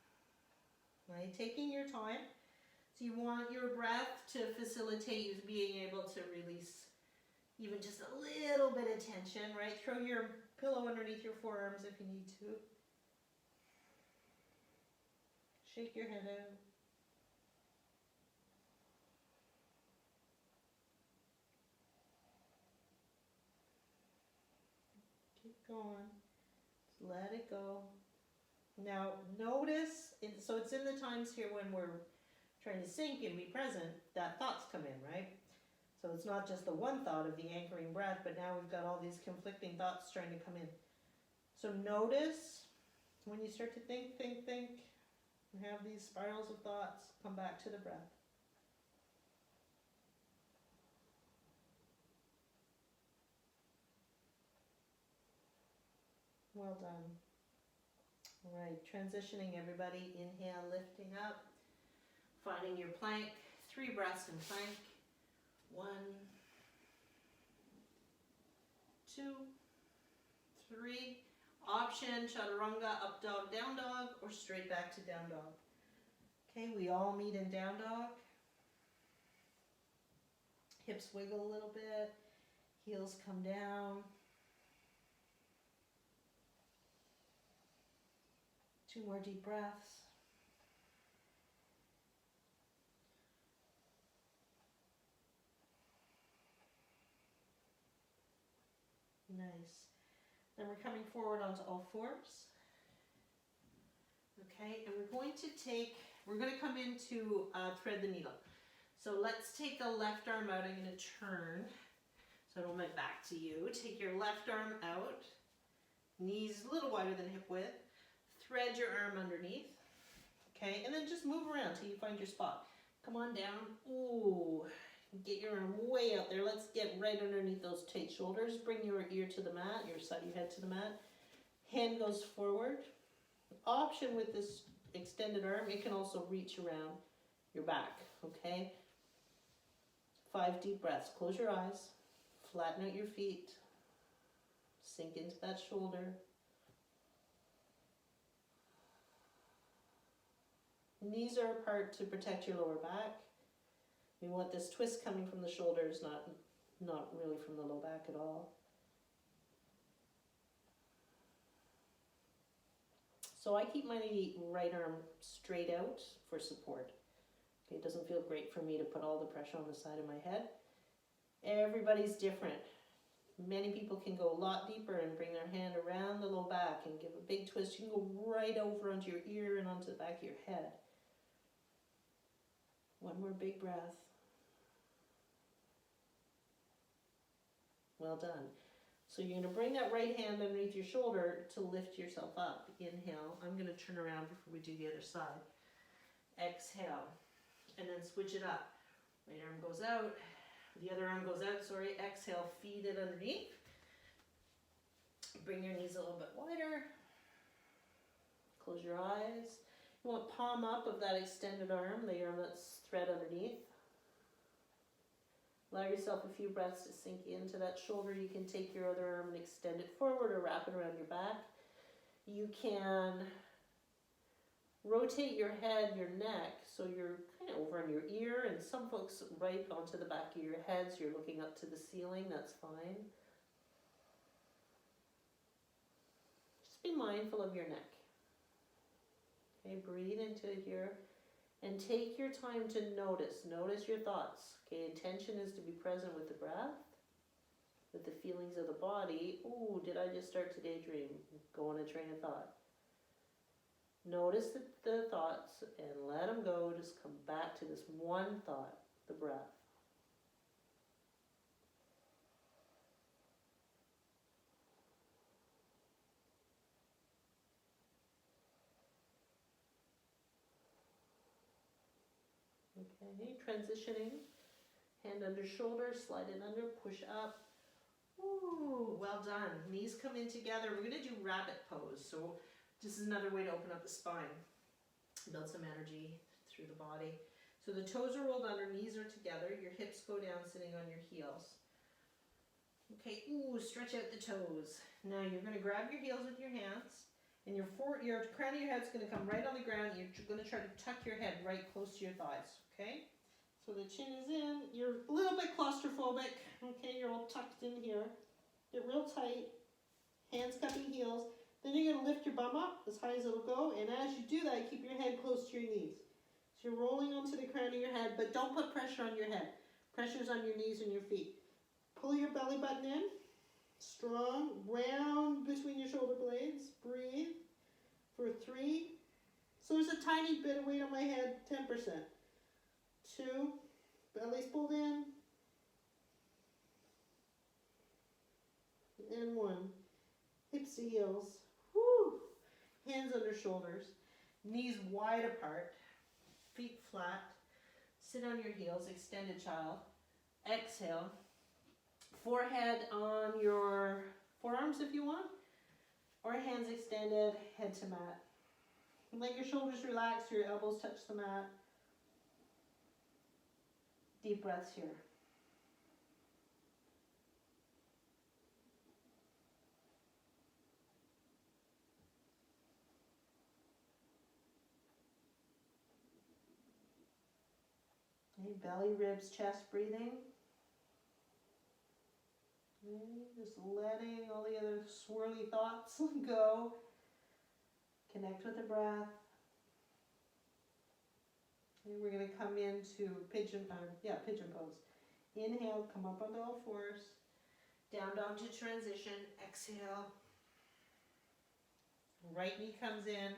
Right, taking your time, so you want your breath to facilitate you being able to release even just a little bit of tension, right? Throw your pillow underneath your forearms if you need to. Shake your head out. Keep going. Just let it go. Now notice, so it's in the times here when we're trying to sink and be present, that thoughts come in, right? So it's not just the one thought of the anchoring breath, but now we've got all these conflicting thoughts trying to come in. So notice when you start to think, and have these spirals of thoughts, come back to the breath. Well done. All right, transitioning everybody. Inhale, lifting up, finding your plank. 3 breaths in plank. 1, 2, 3. Option, chaturanga, up dog, down dog, or straight back to down dog. Okay, we all meet in down dog. Hips wiggle a little bit. Heels come down. 2 more deep breaths. Nice. Then we're coming forward onto all fours. Okay, and we're going to come into thread the needle. So let's take the left arm out. I'm going to turn, so I don't my back to you. Take your left arm out, knees a little wider than hip width. Thread your arm underneath. Okay, and then just move around till you find your spot. Come on down. Ooh, get your arm way out there. Let's get right underneath those tight shoulders. Bring your ear to the mat, your side of your head to the mat. Hand goes forward. Option with this extended arm, it can also reach around your back, okay? 5 deep breaths. Close your eyes. Flatten out your feet. Sink into that shoulder. Knees are apart to protect your lower back. We want this twist coming from the shoulders, not really from the low back at all. So I keep my right arm straight out for support. Okay, it doesn't feel great for me to put all the pressure on the side of my head. Everybody's different. Many people can go a lot deeper and bring their hand around the low back and give a big twist. You can go right over onto your ear and onto the back of your head. One more big breath. Well done. So you're going to bring that right hand underneath your shoulder to lift yourself up. Inhale. I'm going to turn around before we do the other side. Exhale. And then switch it up. Right arm goes out. The other arm goes out, sorry. Exhale, feed it underneath. Bring your knees a little bit wider. Close your eyes. You want palm up of that extended arm, the arm that's thread underneath. Allow yourself a few breaths to sink into that shoulder. You can take your other arm and extend it forward or wrap it around your back. You can rotate your head, your neck, so you're kind of over on your ear, and some folks right onto the back of your head, so you're looking up to the ceiling. That's fine. Just be mindful of your neck. Okay, breathe into it here, and take your time to notice. Notice your thoughts. Okay, intention is to be present with the breath, with the feelings of the body. Ooh, did I just start to daydream? Go on a train of thought. Notice the thoughts and let them go. Just come back to this one thought, the breath. Okay, transitioning. Hand under shoulder, slide it under, push up. Ooh, well done. Knees come in together. We're going to do rabbit pose. So this is another way to open up the spine. Build some energy through the body. So the toes are rolled under, knees are together. Your hips go down sitting on your heels. Okay, ooh, stretch out the toes. Now you're going to grab your heels with your hands. And your crown of your head's going to come right on the ground. You're going to try to tuck your head right close to your thighs. Okay? So the chin is in. You're a little bit claustrophobic. Okay, you're all tucked in here. Get real tight. Hands cupping heels. Then you're going to lift your bum up as high as it'll go. And as you do that, keep your head close to your knees. So you're rolling onto the crown of your head, but don't put pressure on your head. Pressure's on your knees and your feet. Pull your belly button in. Strong. Round between your shoulder blades. Breathe. For 3. So there's a tiny bit of weight on my head. 10%. 2. Belly's pulled in. And 1. Hips to heels. Woo! Hands under shoulders. Knees wide apart. Feet flat. Sit on your heels. Extended child. Exhale. Forehead on your forearms if you want. Or hands extended, head to mat. Let your shoulders relax, your elbows touch the mat. Deep breaths here. Okay, belly, ribs, chest breathing. Just letting all the other swirly thoughts go. Connect with the breath. And we're going to come into pigeon pose. Inhale, come up onto all fours. Down dog to transition, exhale. Right knee comes in.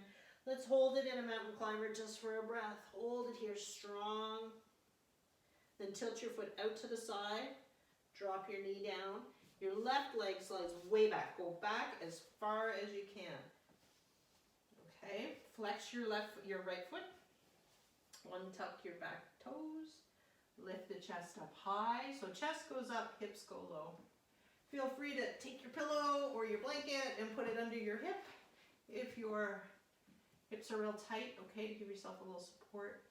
Let's hold it in a mountain climber just for a breath. Hold it here strong. Then tilt your foot out to the side. Drop your knee down. Your left leg slides way back. Go back as far as you can. Okay, flex your right foot. Untuck your back toes. Lift the chest up high. So chest goes up, hips go low. Feel free to take your pillow or your blanket and put it under your hip. If your hips are real tight, okay, give yourself a little support.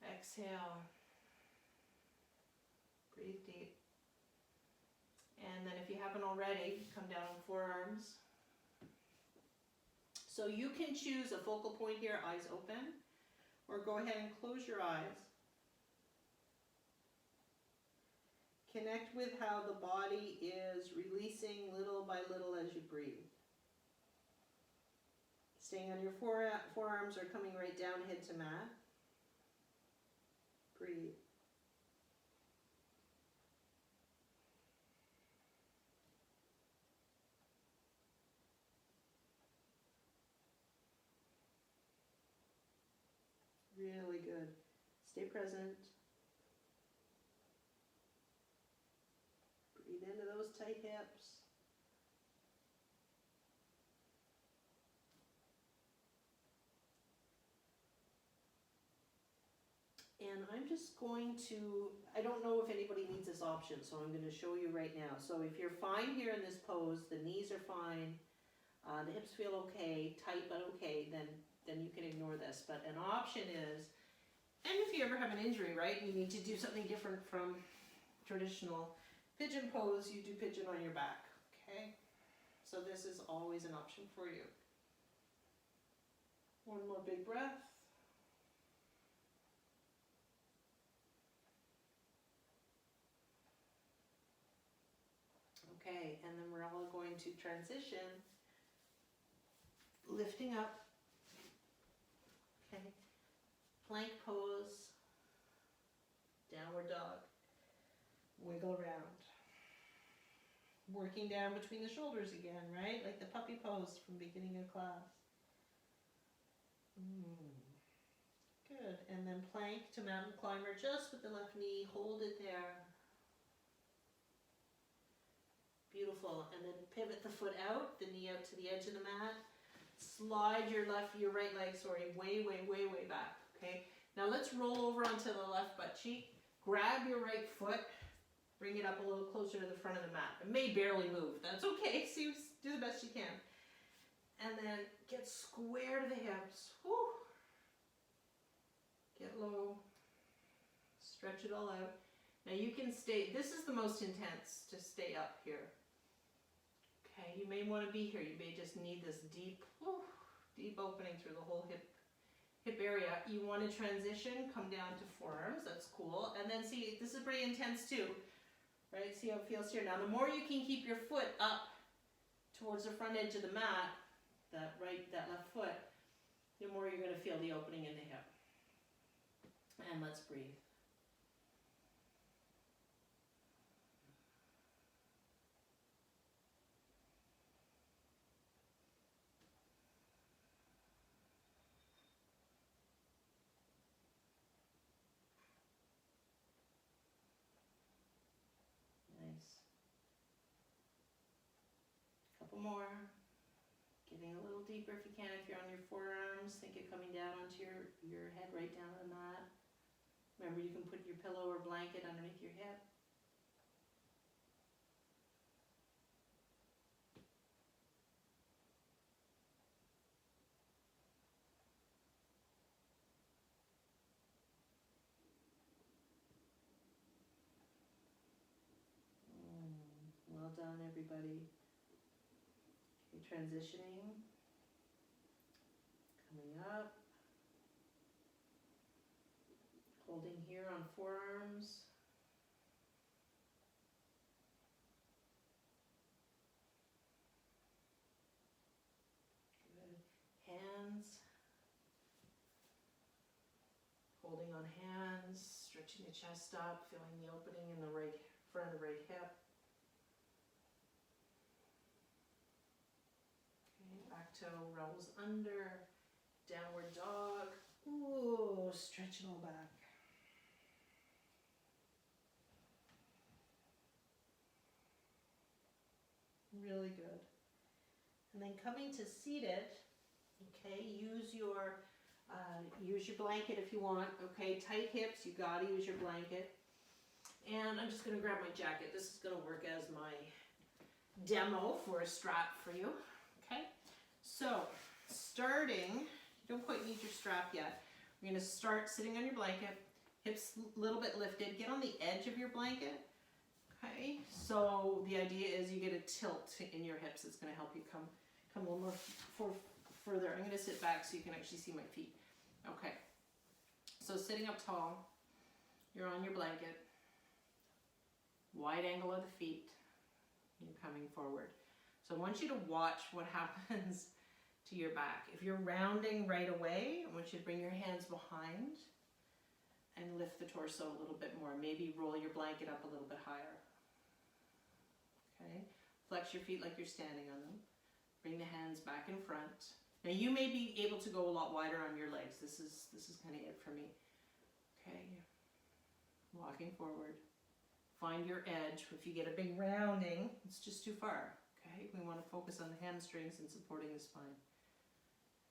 Exhale. Breathe deep. And then if you haven't already, come down on forearms. So you can choose a focal point here, eyes open, or go ahead and close your eyes. Connect with how the body is releasing little by little as you breathe. Staying on your forearms or coming right down, head to mat. Breathe. Really good. Stay present. Breathe into those tight hips. And I'm just going to, I don't know if anybody needs this option, so I'm going to show you right now. So if you're fine here in this pose, the knees are fine, the hips feel okay, tight but okay, then you can ignore this. But an option is, and if you ever have an injury, right, you need to do something different from traditional pigeon pose, you do pigeon on your back, okay? So this is always an option for you. One more big breath. Okay, and then we're all going to transition, lifting up, okay, plank pose, downward dog, wiggle around, working down between the shoulders again, right, like the puppy pose from beginning of class. Good, and then plank to mountain climber just with the left knee, hold it there. Beautiful, and then pivot the foot out, the knee out to the edge of the mat. Slide your right leg, way back, okay? Now let's roll over onto the left butt cheek. Grab your right foot, bring it up a little closer to the front of the mat. It may barely move, that's okay, see, do the best you can. And then get square to the hips, whew. Get low, stretch it all out. Now you can stay, this is the most intense, to stay up here. Okay, you may want to be here. You may just need this deep opening through the whole hip area. You want to transition, come down to forearms. That's cool. And then see, this is pretty intense too, right? See how it feels here. Now, the more you can keep your foot up towards the front edge of the mat, that left foot, the more you're going to feel the opening in the hip. And let's breathe. Couple more. Getting a little deeper if you can. If you're on your forearms, think of coming down onto your head right down on the mat. Remember, you can put your pillow or blanket underneath your hip. Well done, everybody. Okay, transitioning. Coming up. Holding here on forearms. Good. Hands. Holding on hands, stretching the chest up, feeling the opening in the front of the right hip. back toe rolls under, downward dog. Ooh, stretch it all back. Really good. And then coming to seated, okay, use your blanket if you want, okay, tight hips, you gotta use your blanket. And I'm just gonna grab my jacket. This is gonna work as my demo for a strap for you, okay? So, starting, you don't quite need your strap yet. We're gonna start sitting on your blanket, hips a little bit lifted, get on the edge of your blanket, okay? So the idea is you get a tilt in your hips. It's gonna help you come a little more further. I'm gonna sit back so you can actually see my feet. Okay, so sitting up tall, you're on your blanket, wide angle of the feet, you're coming forward. So I want you to watch what happens to your back. If you're rounding right away, I want you to bring your hands behind and lift the torso a little bit more. Maybe roll your blanket up a little bit higher. Okay, flex your feet like you're standing on them. Bring the hands back in front. Now you may be able to go a lot wider on your legs. This is kind of it for me. Okay, walking forward. Find your edge. If you get a big rounding, it's just too far. Okay, we want to focus on the hamstrings and supporting the spine.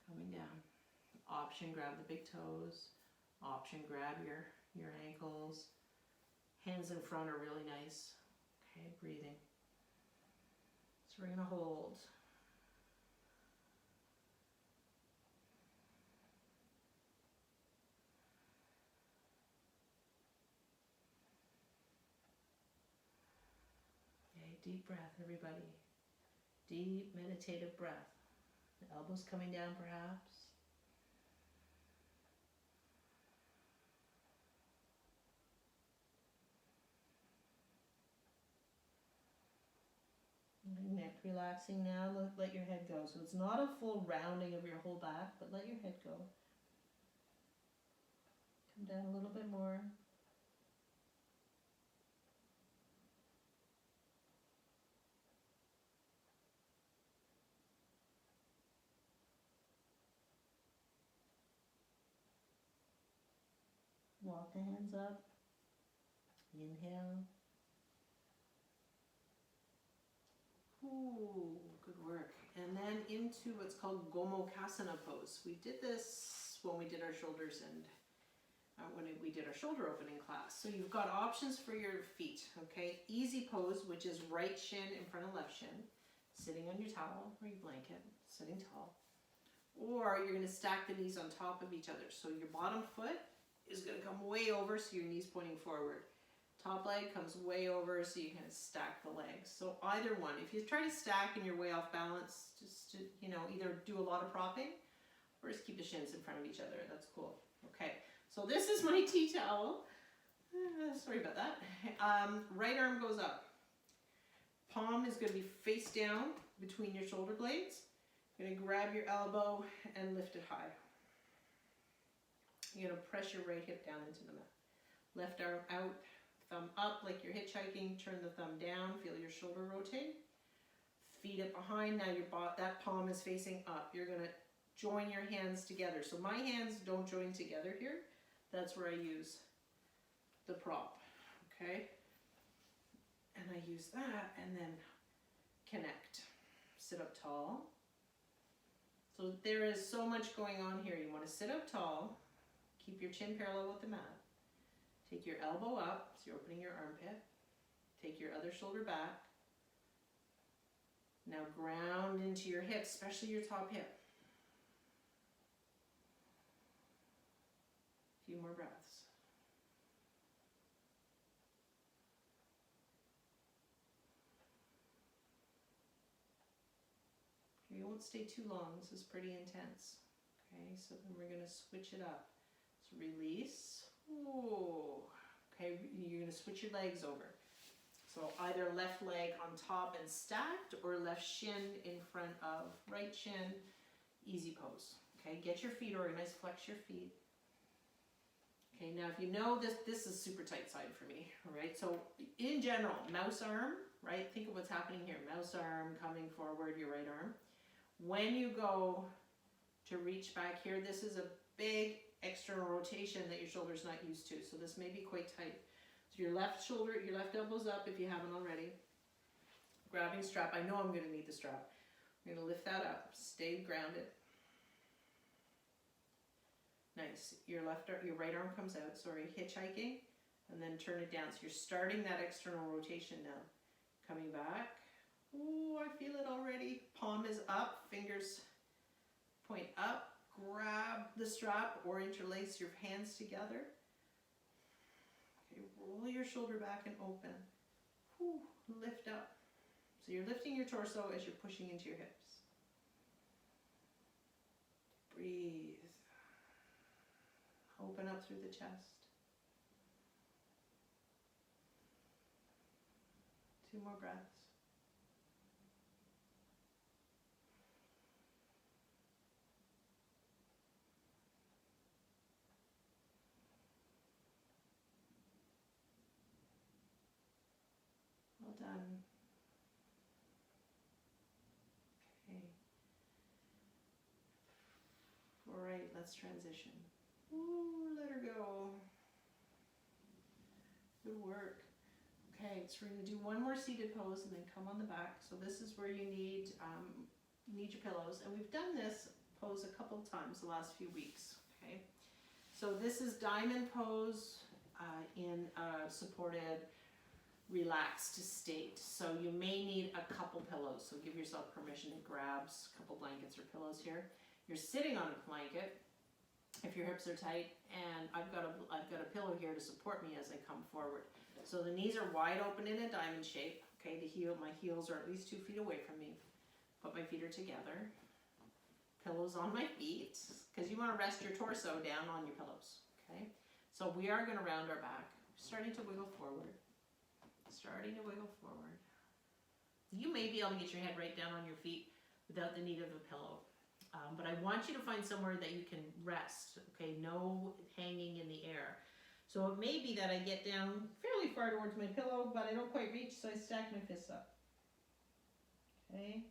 Coming down. Option, grab the big toes. Option, grab your ankles. Hands in front are really nice. Okay, breathing. So we're going to hold. Deep breath, everybody. Deep meditative breath. The elbows coming down perhaps. Neck relaxing now. Let your head go. So it's not a full rounding of your whole back, but let your head go. Come down a little bit more. Walk the hands up. Inhale. Ooh, good work. And then into what's called Gomukhasana pose. We did this when we did our shoulders and when we did our shoulder opening class. So you've got options for your feet, okay? Easy pose, which is right shin in front of left shin, sitting on your towel or your blanket, sitting tall. Or you're gonna stack the knees on top of each other. So your bottom foot is gonna come way over so your knees pointing forward. Top leg comes way over so you kind of stack the legs. So either one. If you try to stack and you're way off balance, just to, either do a lot of propping or just keep the shins in front of each other. That's cool. Okay, so this is my tea towel. Sorry about that. Right arm goes up. Palm is going to be face down between your shoulder blades. You're going to grab your elbow and lift it high. You're going to press your right hip down into the mat. Left arm out, thumb up like you're hitchhiking. Turn the thumb down. Feel your shoulder rotate. Feet up behind. Now that palm is facing up. You're going to join your hands together. So my hands don't join together here. That's where I use the prop. Okay? And I use that and then connect. Sit up tall. So there is so much going on here. You want to sit up tall. Keep your chin parallel with the mat. Take your elbow up, so you're opening your armpit. Take your other shoulder back. Now ground into your hips, especially your top hip. A few more breaths. You won't stay too long. This is pretty intense. Okay, so then we're going to switch it up. So release. Ooh. Okay, you're going to switch your legs over. So either left leg on top and stacked or left shin in front of right shin. Easy pose. Okay, get your feet organized, flex your feet. Okay, now if you know this is super tight side for me, all right? So in general, mouse arm, right? Think of what's happening here. Mouse arm coming forward, your right arm. When you go to reach back here, this is a big external rotation that your shoulder's not used to. So this may be quite tight. So your left shoulder, your left elbow's up if you haven't already. Grabbing strap. I know I'm going to need the strap. I'm going to lift that up. Stay grounded. Nice. Your right arm comes out. Sorry, hitchhiking. And then turn it down. So you're starting that external rotation now. Coming back. Ooh, I feel it already. Palm is up. Fingers point up. Grab the strap or interlace your hands together. Okay, roll your shoulder back and open. Whew, lift up. So you're lifting your torso as you're pushing into your hips. Breathe. Open up through the chest. 2 more breaths. Well done. Okay. All right, let's transition. Ooh, let her go. Good work. Okay, so we're going to do one more seated pose and then come on the back. So this is where you need your pillows. And we've done this pose a couple times the last few weeks. Okay, so this is diamond pose in a supported, relaxed state. So you may need a couple pillows. So give yourself permission to grab a couple blankets or pillows here. You're sitting on a blanket if your hips are tight, and I've got a pillow here to support me as I come forward. So the knees are wide open in a diamond shape. Okay, my heels are at least 2 feet away from me. But my feet are together. Pillows on my feet, because you want to rest your torso down on your pillows. Okay, so we are going to round our back, starting to wiggle forward. Starting to wiggle forward. You may be able to get your head right down on your feet without the need of a pillow. But I want you to find somewhere that you can rest, okay? No hanging in the air. So it may be that I get down fairly far towards my pillow, but I don't quite reach, so I stack my fists up. Okay?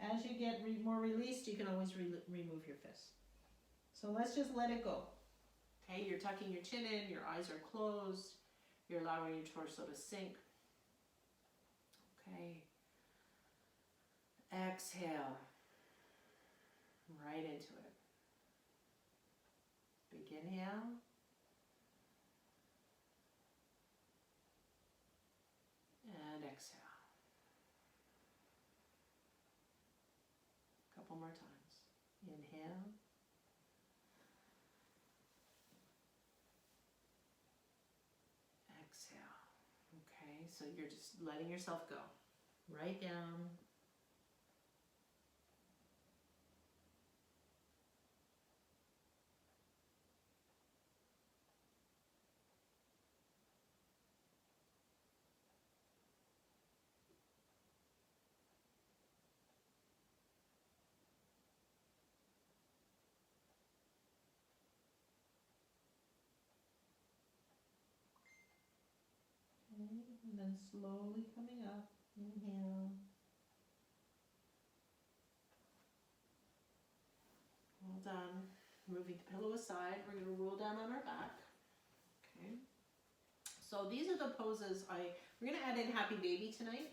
As you get more released, you can always remove your fists. So let's just let it go. Okay, you're tucking your chin in, your eyes are closed, you're allowing your torso to sink. Okay. Exhale. Right into it. Big inhale. And exhale. A couple more times. Inhale. Exhale. Okay, so you're just letting yourself go. Right down. And then slowly coming up, inhale. Well done. Moving the pillow aside, we're going to roll down on our back. Okay. So these are the poses we're going to add in Happy Baby tonight.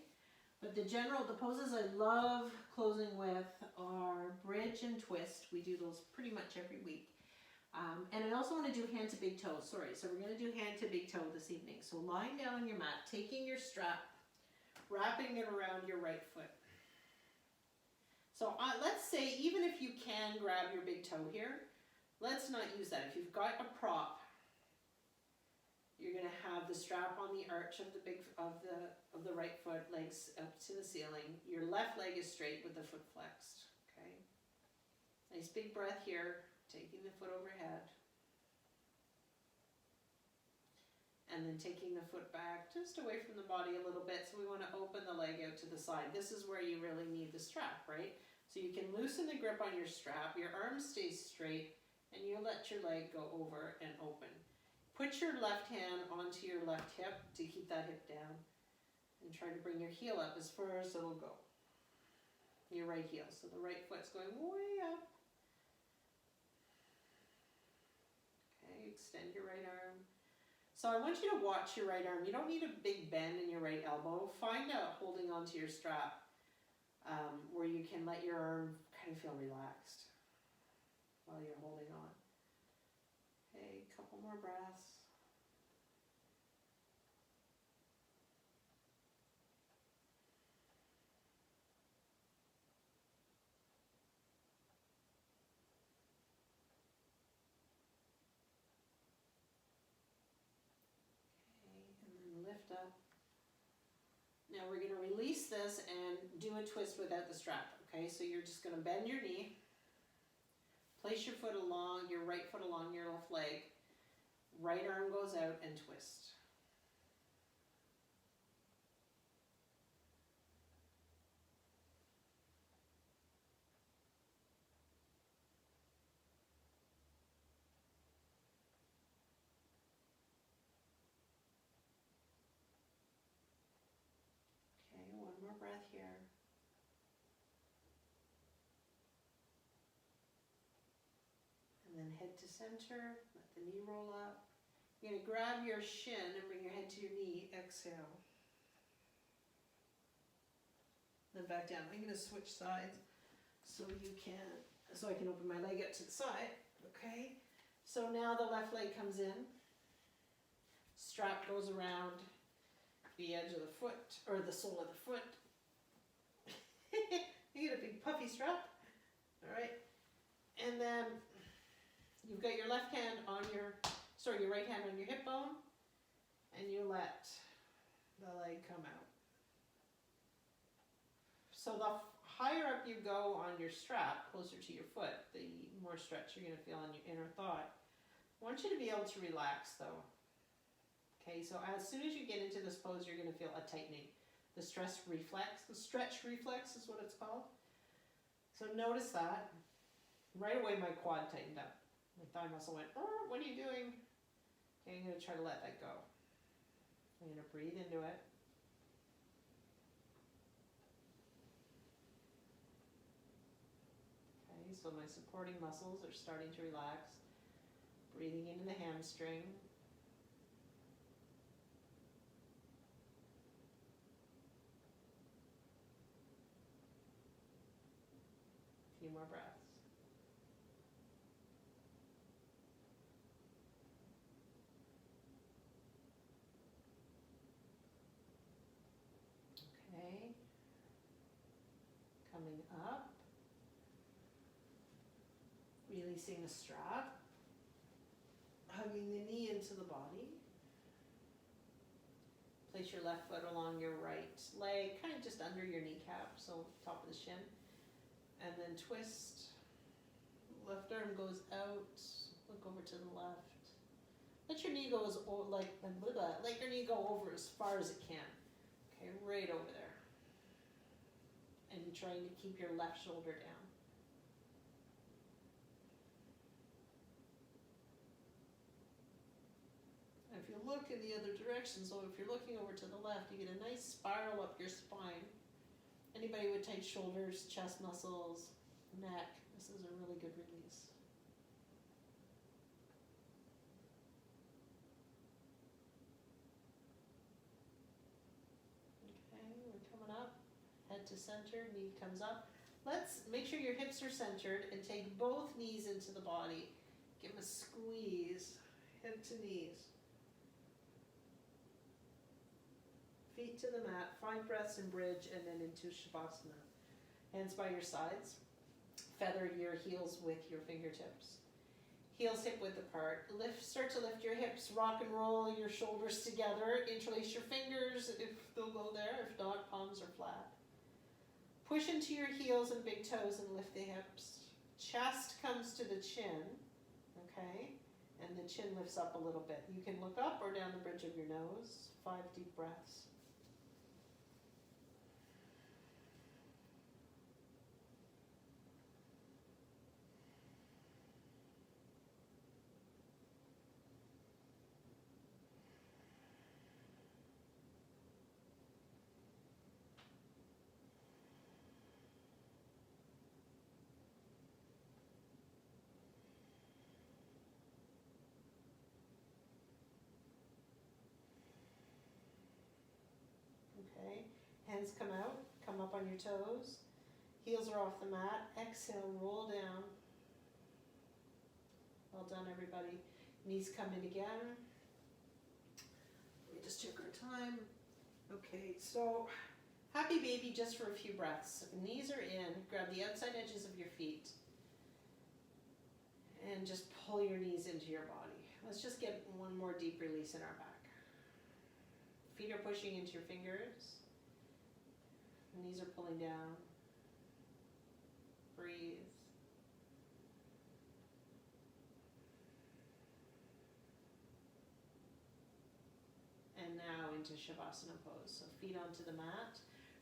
But the poses I love closing with are bridge and twist. We do those pretty much every week. And I also want to do hand to big toe, so we're going to do hand to big toe this evening. So lying down on your mat, taking your strap, wrapping it around your right foot. So let's say even if you can grab your big toe here, let's not use that. If you've got a prop, you're going to have the strap on the arch of the right foot, legs up to the ceiling. Your left leg is straight with the foot flexed. Okay. Nice big breath here. Taking the foot overhead. And then taking the foot back just away from the body a little bit. So we want to open the leg out to the side. This is where you really need the strap, right? So you can loosen the grip on your strap. Your arm stays straight and you let your leg go over and open. Put your left hand onto your left hip to keep that hip down. And try to bring your heel up as far as it'll go. your right heel. So the right foot's going way up. Okay, extend your right arm. So I want you to watch your right arm. You don't need a big bend in your right elbow. Find out holding onto your strap where you can let your arm kind of feel relaxed while you're holding on. Okay, a couple more breaths. Lift up. Now we're going to release this and do a twist without the strap. Okay, so you're just going to bend your knee, place your foot along, your right foot along your left leg, right arm goes out and twist. Okay, one more breath here. And then head to center, let the knee roll up. You're going to grab your shin and bring your head to your knee, exhale. Then back down. I'm going to switch sides so I can open my leg out to the side. Okay, so now the left leg comes in, strap goes around the edge of the foot, or the sole of the foot. You get a big puffy strap, all right, and then you've got your left hand on your right hand on your hip bone, and you let the leg come out. So the higher up you go on your strap, closer to your foot, the more stretch you're going to feel in your inner thigh. I want you to be able to relax though. Okay, so as soon as you get into this pose, you're going to feel a tightening. The stretch reflex is what it's called. So notice that. Right away my quad tightened up. My thigh muscle went, oh, what are you doing? Okay, I'm going to try to let that go. I'm going to breathe into it. Okay, so my supporting muscles are starting to relax. Breathing into the hamstring. A few more breaths. Okay. Coming up. Releasing the strap. Hugging the knee into the body. Place your left foot along your right leg, kind of just under your kneecap, so top of the shin. And then twist. Left arm goes out. Look over to the left. Let your knee go let your knee go over as far as it can. Okay, right over there. And you're trying to keep your left shoulder down. If you look in the other direction, so if you're looking over to the left, you get a nice spiral up your spine. Anybody with tight shoulders, chest muscles, neck, this is a really good release. Okay, we're coming up, head to center, knee comes up. Let's make sure your hips are centered and take both knees into the body. Give them a squeeze, hip to knees. Feet to the mat, 5 breaths in bridge, and then into Shavasana. Hands by your sides. Feather your heels with your fingertips. Heels hip width apart. Start to lift your hips. Rock and roll your shoulders together. Interlace your fingers if they'll go there. If not, palms are flat. Push into your heels and big toes and lift the hips. Chest comes to the chin. Okay? And the chin lifts up a little bit. You can look up or down the bridge of your nose. 5 deep breaths. Hands come out, come up on your toes. Heels are off the mat. Exhale, roll down. Well done, everybody. Knees come in again. Let me just check our time. Okay, so happy baby just for a few breaths. Knees are in. Grab the outside edges of your feet. And just pull your knees into your body. Let's just get one more deep release in our back. Feet are pushing into your fingers. Knees are pulling down. Breathe. And now into Shavasana pose. So feet onto the mat.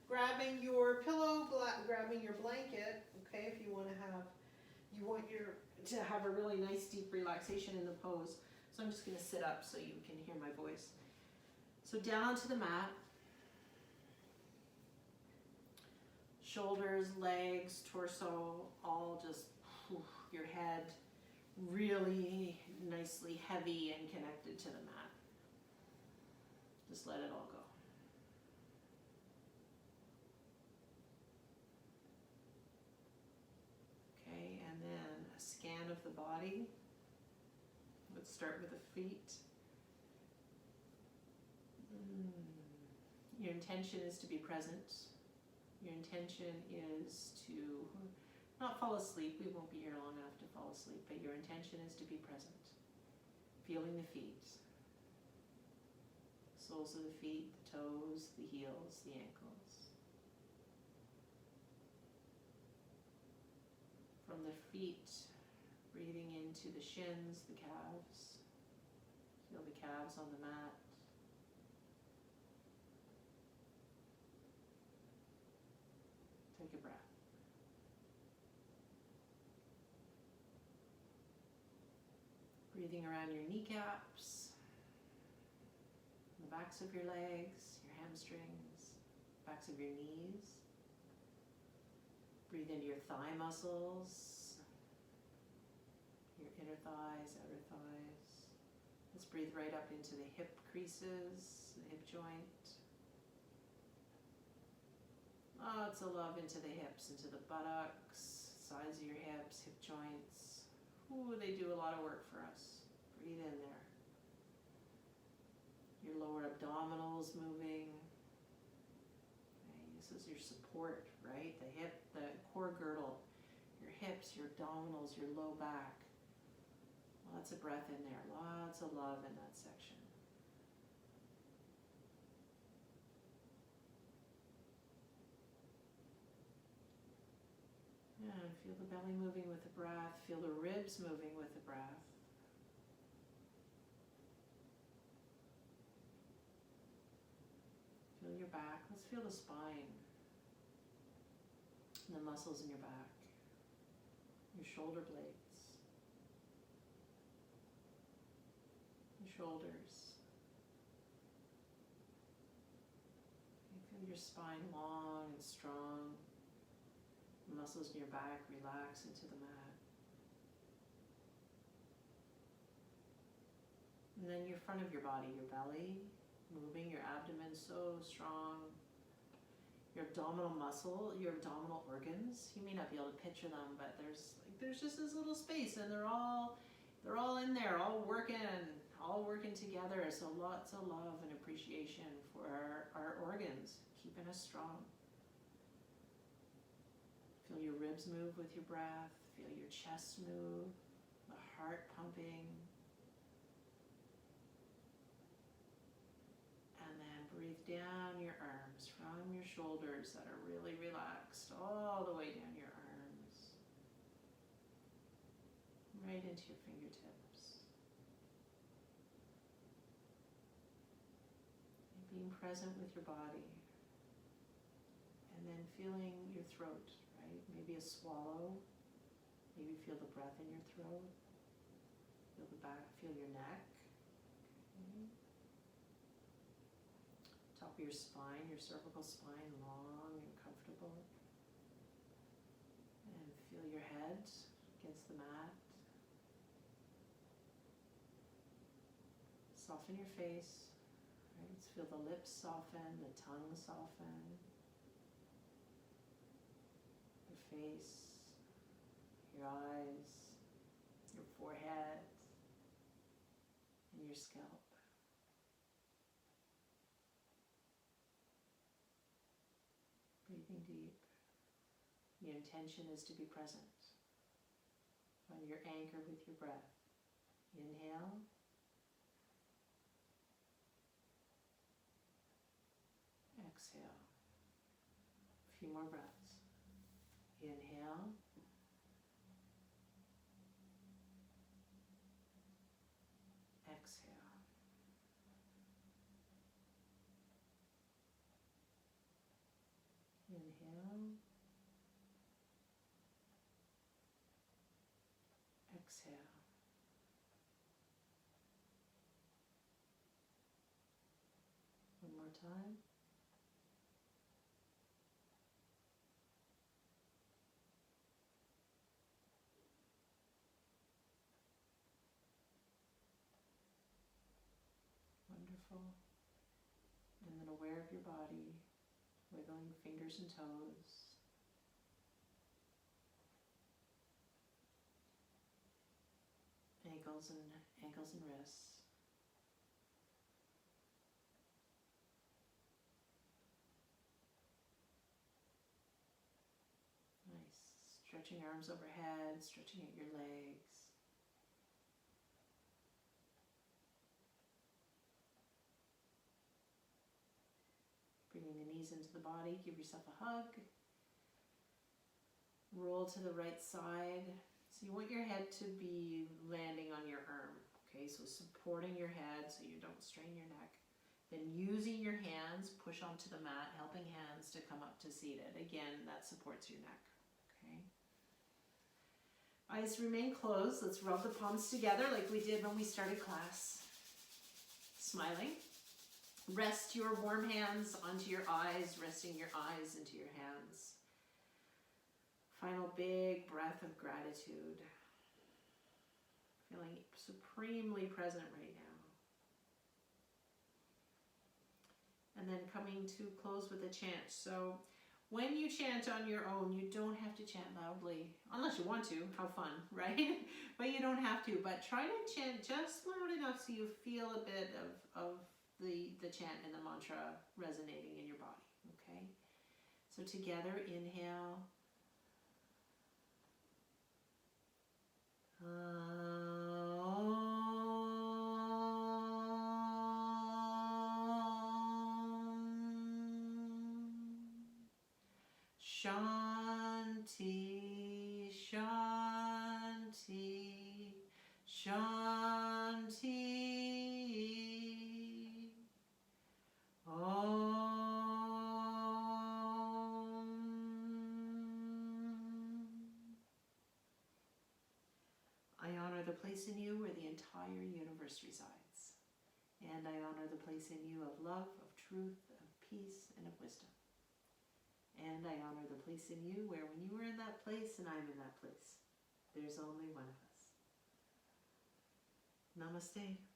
Grabbing your pillow, grabbing your blanket, okay, if you want to have a really nice deep relaxation in the pose. So I'm just going to sit up so you can hear my voice. So down to the mat. Shoulders, legs, torso, all just, your head really nicely heavy and connected to the mat. Just let it all go. Okay, and then a scan of the body. Let's start with the feet. Your intention is to be present. Your intention is to not fall asleep. We won't be here long enough to fall asleep, but your intention is to be present. Feeling the feet. Soles of the feet, the toes, the heels, the ankles. From the feet, breathing into the shins, the calves. Feel the calves on the mat. Take a breath. Breathing around your kneecaps, the backs of your legs, your hamstrings, backs of your knees. Breathe into your thigh muscles, your inner thighs, outer thighs. Let's breathe right up into the hip creases, the hip joint. Lots of love into the hips, into the buttocks, sides of your hips, hip joints. Ooh, they do a lot of work for us. Breathe in there. Your lower abdominals moving. Okay, this is your support, right? The hip, the core girdle, your hips, your abdominals, your low back. Lots of breath in there. Lots of love in that section. And feel the belly moving with the breath. Feel the ribs moving with the breath. Feel your back. Let's feel the spine. And the muscles in your back. Your shoulder blades. Your shoulders. You feel your spine long and strong. Muscles in your back relax into the mat. And then your front of your body, your belly, moving, your abdomen so strong. Your abdominal muscle, your abdominal organs. You may not be able to picture them, but there's just this little space, and they're all in there, all working together. So lots of love and appreciation for our organs, keeping us strong. Feel your ribs move with your breath. Feel your chest move, the heart pumping. And then breathe down your arms from your shoulders that are really relaxed all the way down your arms. Right into your fingertips. And being present with your body. And then feeling your throat. Maybe a swallow. Maybe feel the breath in your throat. Feel the back, feel your neck. Okay. Top of your spine, your cervical spine, long and comfortable. And feel your head against the mat. Soften your face. Right? Let's feel the lips soften, the tongue soften. face, your eyes, your forehead, and your scalp. Breathing deep. The intention is to be present. Find your anchor with your breath. Inhale. Exhale. A few more breaths. Inhale. Exhale. Inhale. Exhale. One more time. Wonderful. And then aware of your body, wiggling fingers and toes. Ankles and wrists. Nice. Stretching arms overhead, stretching out your legs. Bringing the knees into the body, give yourself a hug. Roll to the right side. So you want your head to be landing on your arm, okay? So supporting your head so you don't strain your neck. Then using your hands, push onto the mat, helping hands to come up to seated. Again, that supports your neck, okay? Eyes remain closed. Let's rub the palms together like we did when we started class. Smiling. Rest your warm hands onto your eyes, resting your eyes into your hands. Final big breath of gratitude. Feeling supremely present right now. And then coming to close with a chant. So when you chant on your own, you don't have to chant loudly, unless you want to, have fun, right? But you don't have to, but try to chant just loud enough so you feel a bit of the chant and the mantra resonating in your body, okay? So together, inhale. Shanti, Shanti, Shanti. I honor the place in you where the entire universe resides. And I honor the place in you of love, of truth, of peace, and of wisdom. And I honor the place in you where when you were in that place and I'm in that place, there's only one of us. Namaste.